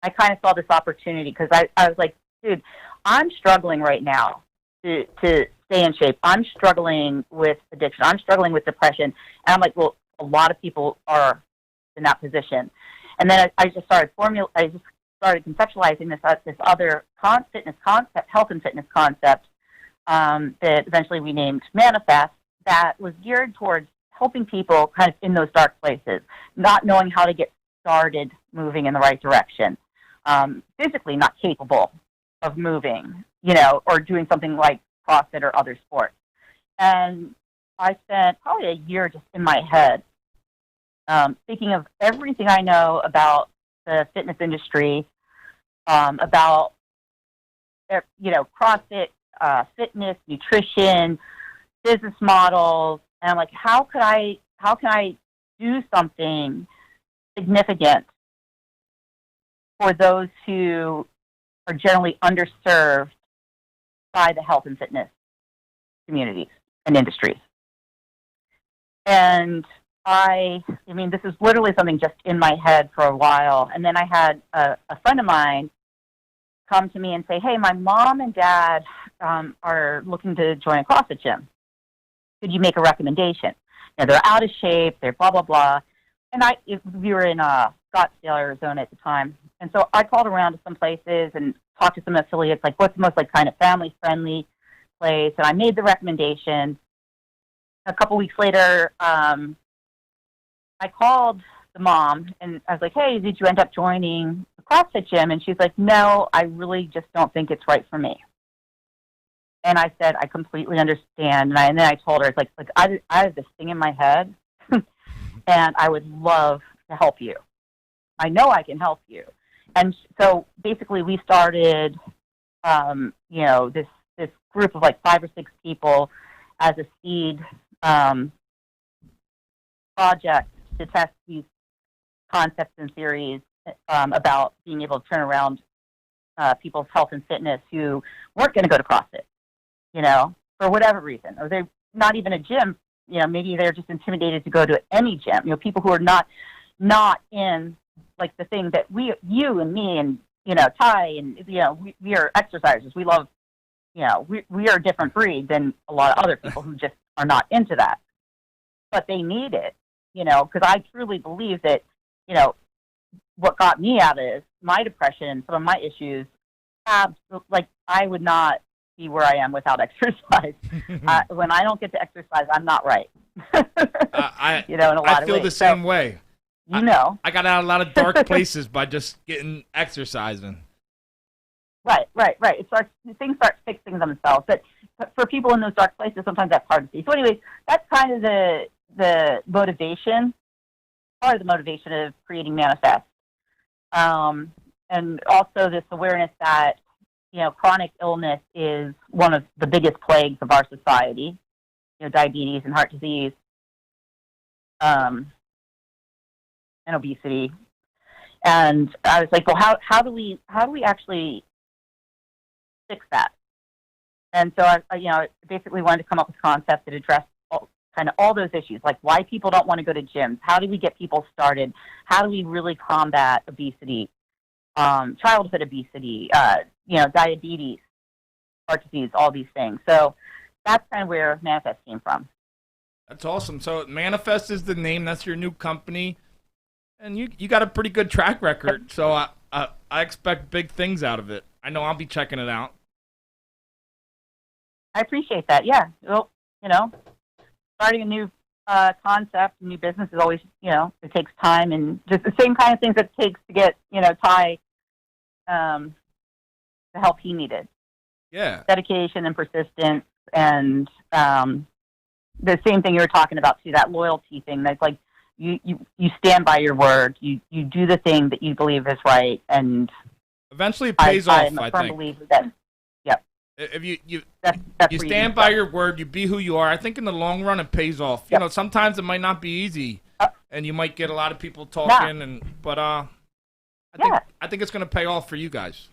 kind of saw this opportunity because I was like, dude, I'm struggling right now to stay in shape. I'm struggling with addiction. I'm struggling with depression. And I'm like, well, a lot of people are in that position. And then I just started conceptualizing this other fitness concept, health and fitness concept, that eventually we named Manifest, that was geared towards helping people kind of in those dark places, not knowing how to get started moving in the right direction, physically not capable of moving, or doing something like CrossFit or other sports. And I spent probably a year just in my head, thinking of everything I know about the fitness industry, about, CrossFit, fitness, nutrition, business models. And I'm like, how can I do something significant for those who are generally underserved by the health and fitness communities and industries? And I mean, this is literally something just in my head for a while. And then I had a friend of mine come to me and say, hey, my mom and dad are looking to join a CrossFit gym. Could you make a recommendation? They're out of shape. They're blah, blah, blah. And we were in Scottsdale, Arizona at the time. And so I called around to some places and talked to some affiliates, like what's the most kind of family-friendly place. And I made the recommendation. A couple weeks later, I called the mom and I was like, hey, did you end up joining the CrossFit gym? And she's like, no, I really just don't think it's right for me. And I said, I completely understand. And then I told her, it's like I have this thing in my head and I would love to help you. I know I can help you. And so basically we started, this group of 5 or 6 people as a seed project to test these concepts and theories about being able to turn around people's health and fitness who weren't going to go to CrossFit, for whatever reason, or they're not even a gym. Maybe they're just intimidated to go to any gym. People who are not in the thing that you and me and Ty and we are exercisers. We love we are a different breed than a lot of other people who just are not into that, but they need it. Because I truly believe that what got me out of my depression and some of my issues, I would not be where I am without exercise. When I don't get to exercise, I'm not right. In a lot of ways. I feel the same way. I got out of a lot of dark places by just getting exercising. Right. Things start fixing themselves. But for people in those dark places, sometimes that's hard to see. So anyways, that's kind of the motivation, part of the motivation of creating Manifest. And also this awareness that, chronic illness is one of the biggest plagues of our society, diabetes and heart disease, and obesity. And I was like, well, how do we actually fix that? And so I basically wanted to come up with a concept that addressed all those issues, like why people don't want to go to gyms. How do we get people started? How do we really combat obesity, childhood obesity, diabetes, heart disease, all these things. So that's kind of where Manifest came from. That's awesome. So Manifest is the name. That's your new company. and you got a pretty good track record. So I expect big things out of it. I know I'll be checking it out. I appreciate that. Yeah. Well, starting a new concept, a new business is always, it takes time and just the same kind of things it takes to get, Ty the help he needed. Yeah. Dedication and persistence and the same thing you were talking about too, that loyalty thing. That's like you stand by your word. You do the thing that you believe is right, and eventually it pays off. I'm a firm think. believer that. Yep. If you that's you where stand by your word, you be who you are. I think in the long run it pays off. Yep. Sometimes it might not be easy, and you might get a lot of people talking, but I think it's gonna pay off for you guys.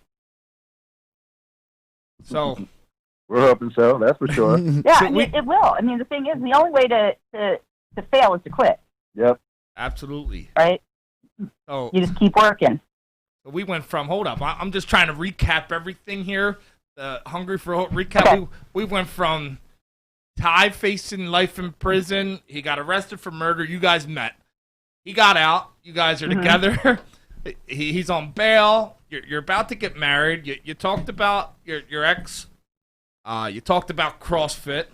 So we're hoping so. That's for sure. Yeah, so it will. I mean, the thing is, the only way to fail is to quit. Yep. Absolutely. Right. So you just keep working. So we went from I'm just trying to recap everything here. Hungry for a recap. Okay. We went from Ty facing life in prison. He got arrested for murder. You guys met. He got out. You guys are together. He's on bail. You're about to get married. You talked about your ex. You talked about CrossFit.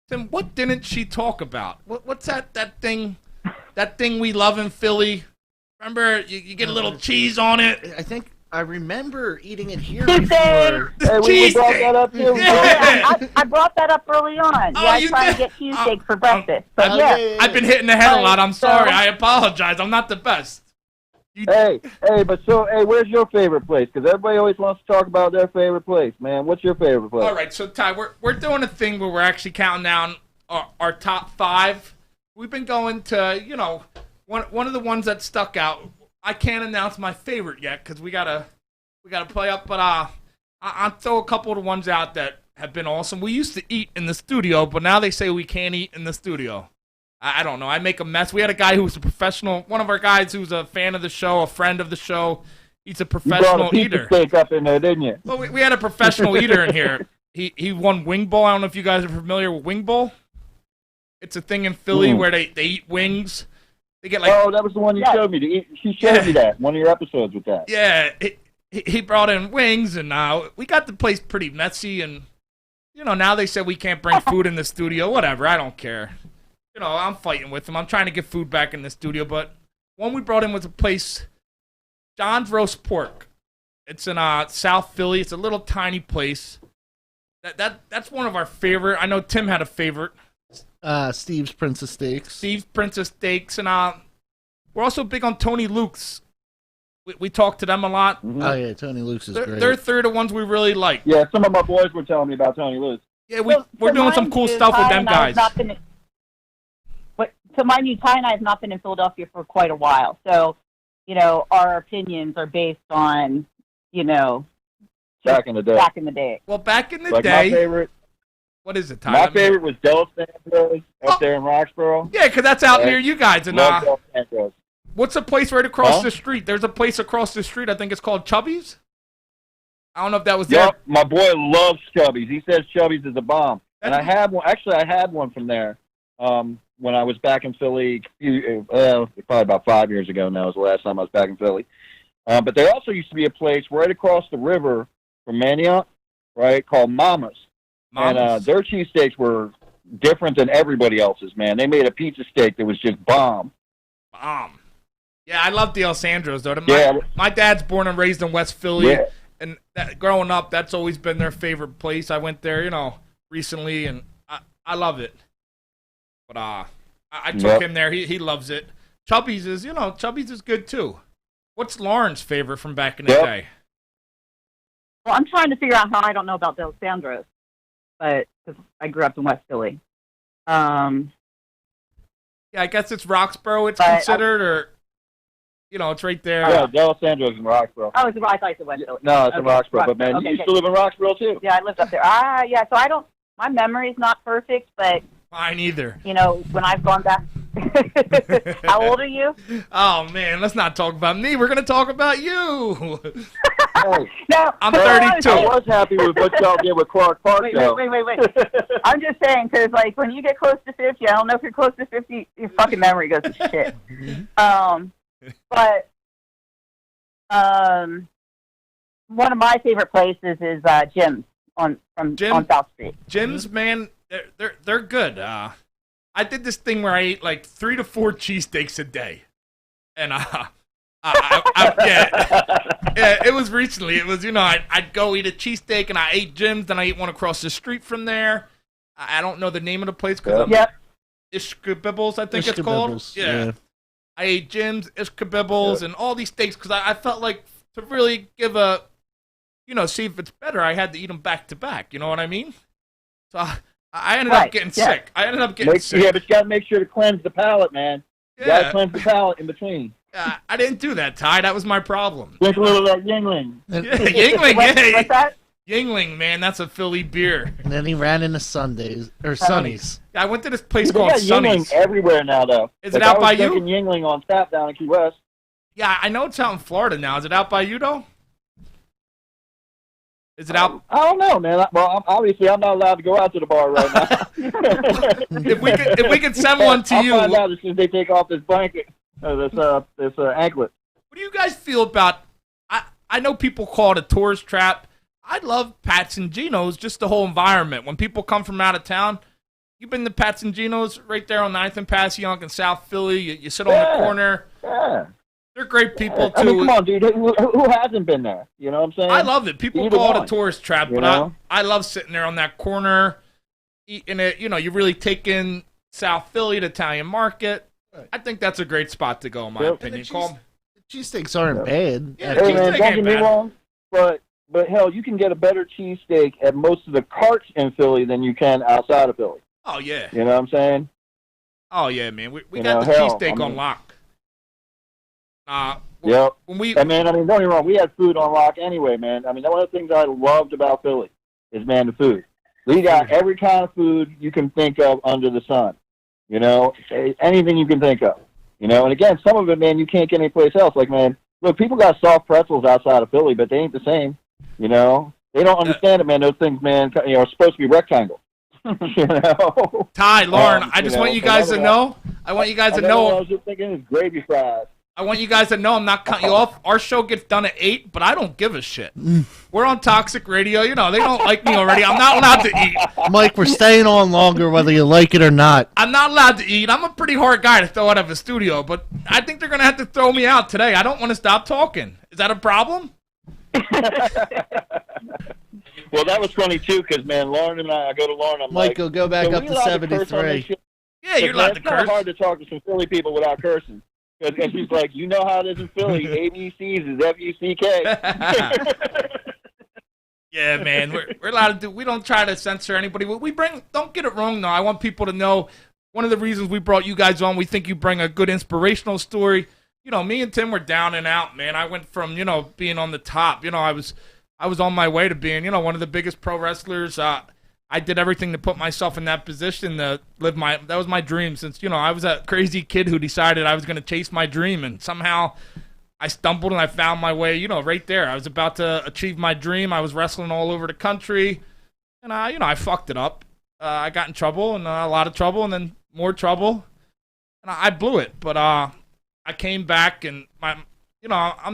Tim, what didn't she talk about? What's that thing? That thing we love in Philly. Remember, you get a little cheese on it. I think I remember eating it here Cheese before. Hey, we brought that up too. Yeah. I brought that up early on. Oh, Yeah, I you tried did? to get cheesesteak for breakfast. But yeah. I've been hitting the head a lot. I'm sorry. So- I apologize. I'm not the best. Hey, where's your favorite place? Because everybody always wants to talk about their favorite place, man. What's your favorite place? All right, so Ty, we're doing a thing where we're actually counting down our top 5. We've been going to, one of the ones that stuck out. I can't announce my favorite yet because we gotta play up, but I'll throw a couple of the ones out that have been awesome. We used to eat in the studio, but now they say we can't eat in the studio. I don't know. I make a mess. We had a guy who was a professional, one of our guys who's a fan of the show, a friend of the show. He's a You brought professional a pizza eater. steak up in there, didn't you? Well, we had a professional eater in here. He won Wing Bowl. I don't know if you guys are familiar with Wing Bowl. It's a thing in Philly where they eat wings. They get Oh, that was the one you showed me. She showed me that, one of your episodes with that. Yeah, he brought in wings, and we got the place pretty messy. And, now they said we can't bring food in the studio. Whatever, I don't care. I'm fighting with them. I'm trying to get food back in the studio. But one we brought in was a place, John's Roast Pork. It's in South Philly. It's a little tiny place. That's one of our favorite. I know Tim had a favorite. Steve's Princess Steaks. Steve's Princess Steaks. And we're also big on Tony Luke's. We talk to them a lot. Mm-hmm. Oh, yeah, Tony Luke's is great. They're third of ones we really like. Yeah, some of my boys were telling me about Tony Lewis. Yeah, we're doing some cool stuff with them guys. So mind you, Ty and I have not been in Philadelphia for quite a while. So, our opinions are based on, Back in the day. back in the day. Well, back in the Like day, my favorite. what is it, Ty? My favorite was Del Sandro's up there in Roxborough. Yeah, because that's out near you guys. And Love Del Sandro's. what's the place right across the street? There's a place across the street. I think it's called Chubby's. I don't know if that was there. Yep, my boy loves Chubby's. He says Chubby's is a bomb. And I had one. Actually, I had one from there when I was back in Philly. Probably about 5 years ago now was the last time I was back in Philly. But there also used to be a place right across the river from Manioc, right, called Mama's. And their cheesesteaks were different than everybody else's, man. They made a pizza steak that was just bomb. Bomb. Yeah, I love the El Sandros, though. Yeah. My dad's born and raised in West Philly. Yeah. And growing up, that's always been their favorite place. I went there, recently, and I love it. But I took him there. He loves it. Chubby's is, Chubby's is good, too. What's Lauren's favorite from back in the day? Well, I'm trying to figure out how I don't know about Del Sandro's, but because I grew up in West Philly. Yeah, I guess it's Roxborough it's considered, or, it's right there. Yeah, Del Sandro's in Roxborough. Oh, it's I thought you said West Philly. No, it's in Roxborough. But, man, you used to live in Roxborough, too. Yeah, I lived up there. Yeah, so my memory's not perfect, but, Mine either. when I've gone back. How old are you? Oh, man, let's not talk about me. We're going to talk about you. Hey, No, I'm no, 32. I was happy with what y'all did with Clark Park, Wait. though. I'm just saying, because, when you get close to 50, I don't know if you're close to 50, your fucking memory goes to shit. But one of my favorite places is Jim's on South Street. Jim's, man, they're good. I did this thing where I ate like 3 to 4 cheesesteaks a day, and yeah, it was recently. It was, I'd go eat a cheesesteak, and I ate Jim's, then I ate one across the street from there. I don't know the name of the place because Ishkabibbles, I think it's called. Yeah. I ate Jim's, Ishkabibbles, and all these steaks because I felt like to really give a, see if it's better, I had to eat them back to back. You know what I mean? So I ended up getting sick. I ended up getting sick. Yeah, but you got to make sure to cleanse the palate, man. You got to cleanse the palate in between. I didn't do that, Ty. That was my problem. Drink a little of that Yingling. Yeah, Yingling, What's that? Yingling, man, that's a Philly beer. And then he ran into Sundays or Sunnies. I went to this place They called got Sunny's. Yingling everywhere now, though. Is it out by you? I was drinking Yingling on tap down in Key West. Yeah, I know it's out in Florida now. Is it out by you, though? Is it out? I don't know, man. Well, obviously, I'm not allowed to go out to the bar right now. If we could send one to you. I'll find out as soon as they take off this blanket, this anklet. What do you guys feel about? I know people call it a tourist trap. I love Pat's and Geno's, just the whole environment. When people come from out of town, you've been to Pat's and Geno's right there on 9th and Passyunk in South Philly. You sit on the corner. Yeah. They're great people, too. I mean, come on, dude. Who hasn't been there? You know what I'm saying? I love it. People Either call it one, a tourist trap, but I love sitting there on that corner, eating it. You really take in South Philly, the Italian market. I think that's a great spot to go, in my opinion. Cheesesteaks aren't bad. Yeah, Hey, man, cheesesteak don't ain't get me bad. wrong, but hell, you can get a better cheesesteak at most of the carts in Philly than you can outside of Philly. Oh, yeah. You know what I'm saying? Oh, yeah, man. We You got know, the hell, cheesesteak I mean- on lock. Yep. When we, And man, I mean, don't get me wrong, we had food on lock anyway, man. I mean, one of the things I loved about Philly is, man, the food. We got every kind of food you can think of under the sun. You know, anything you can think of. You know, and again, some of it, man, you can't get anyplace else. Like, man, look, people got soft pretzels outside of Philly, but they ain't the same. You know, they don't understand it, man. Those things, man, are supposed to be rectangles. You know, Ty, Lauren, I just want you guys to know. I want you guys to I know. was just thinking it's gravy fries. I want you guys to know I'm not cutting you off. Our show gets done at 8, but I don't give a shit. We're on Toxic Radio. They don't like me already. I'm not allowed to eat. Mike, we're staying on longer whether you like it or not. I'm not allowed to eat. I'm a pretty hard guy to throw out of a studio, but I think they're going to have to throw me out today. I don't want to stop talking. Is that a problem? Well, that was funny, too, because, man, Lauren and I go to Lauren, I'm Michael, like, go back "So up we to allowed to curse on this 73. shit?" Yeah, you're allowed to It's kind of curse. hard to talk to some Philly people without cursing. And she's like, you know how it is in Philly. ABCs is F-U-C-K. Yeah, man, we're allowed to do. We don't try to censor anybody. We bring. Don't get it wrong, though. I want people to know. One of the reasons we brought you guys on, we think you bring a good inspirational story. Me and Tim were down and out, man. I went from being on the top. I was on my way to being one of the biggest pro wrestlers. I did everything to put myself in that position to live that was my dream since, I was a crazy kid who decided I was going to chase my dream, and somehow I stumbled and I found my way, right there. I was about to achieve my dream. I was wrestling all over the country, and I fucked it up. I got in trouble, and a lot of trouble, and then more trouble, and I blew it. But I came back, and I'm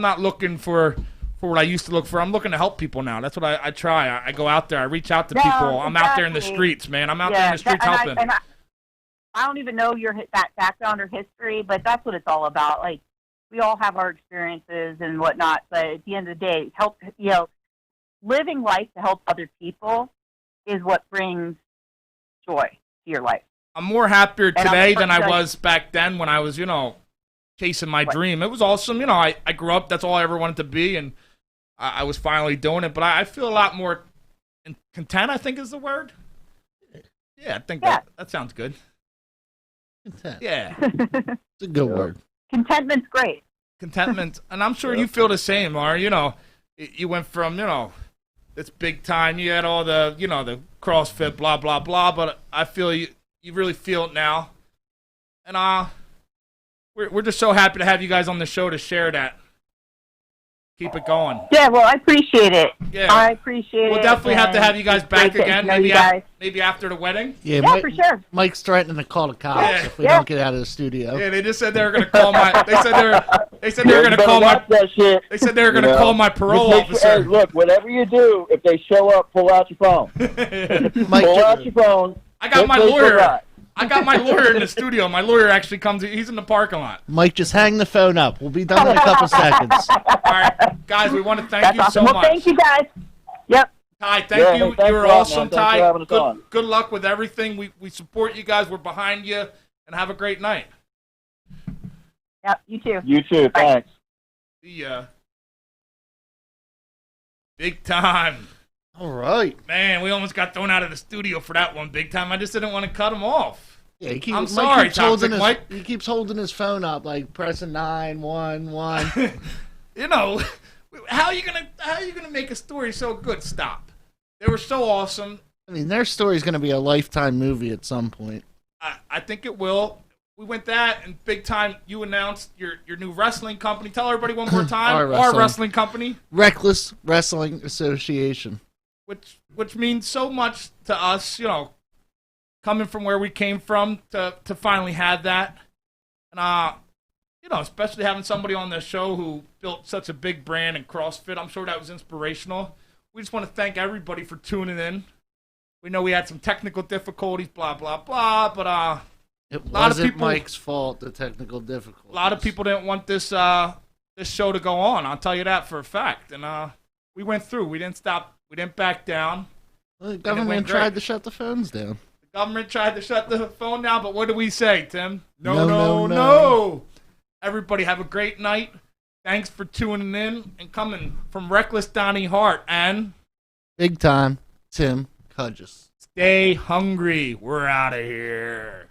not looking for what I used to look for. I'm looking to help people now. That's what I try. I go out there. I reach out to people. I'm out there in the streets, man. I'm out there in the streets helping. I don't even know that background or history, but that's what it's all about. Like, we all have our experiences and whatnot, but at the end of the day, living life to help other people is what brings joy to your life. I'm more happier today than I like- was back then when I was, chasing my dream. It was awesome. I grew up. That's all I ever wanted to be, and I was finally doing it. But I feel a lot more content, I think is the word. Yeah, I think that sounds good. Content. Yeah. It's a good word. Contentment's great. Contentment. And I'm sure you feel the same, Laura. You went from, this big time. You had all the, the CrossFit, blah, blah, blah. But I feel you really feel it now. And we're just so happy to have you guys on the show to share that. keep it going. Yeah, well, I appreciate it. Yeah. I appreciate it. We'll definitely have to have you guys It's back great to again. know you Maybe guys. maybe after the wedding. Yeah, Yeah, for sure. Mike's threatening to call the cops Yeah. if we Yeah. don't get out of the studio. Yeah, they just said they were gonna call my. They said they were You gonna better call my. watch that shit. They said they were gonna You know, call my Just parole make sure- officer. hey, look, whatever you do, if they show up, pull out your phone. Mike, Pull out your phone. I got my Take a lawyer. ride. I got my lawyer in the studio. My lawyer actually comes. He's in the parking lot. Mike, just hang the phone up. We'll be done in a couple seconds. All right, guys, we want to thank That's you awesome. so Well, much. thank you guys. Yep. Ty, thank Yeah, you. hey, thanks You were a lot, awesome, man. Thanks Ty. for having us on. Good luck with everything. We support you guys. We're behind you, and have a great night. Yep. You too. You too. Thanks. See ya. Big time. All right. Man, we almost got thrown out of the studio for that one. Big time. I just didn't want to cut him off. Yeah, I'm sorry, Toxic Mike. He keeps holding his phone up, like pressing 911. You know, how are you gonna make a story so good? Stop. They were so awesome. I mean, their story's going to be a Lifetime movie at some point. I think it will. We went that, and big time. You announced your new wrestling company. Tell everybody one more time. Our wrestling company, Reckless Wrestling Association. which means so much to us. You know, coming from where we came from to finally have that, and you know, especially having somebody on the show who built such a big brand in CrossFit. I'm sure that was inspirational. We just want to thank everybody for tuning in. We know we had some technical difficulties, blah blah blah, but It lot of wasn't people- Mike's fault, the technical difficulties. a lot of people didn't want this this show to go on. I'll tell you that for a fact. And we went through. We didn't stop. We didn't back down. Well, the went government great. tried to shut the phones down. The government tried to shut the phone down, but what do we say, Tim? No, No, no, no, no. no. Everybody have a great night. Thanks for tuning in and coming from Reckless Donnie Hart. And Big time, Tim Cudges. stay hungry. We're out of here.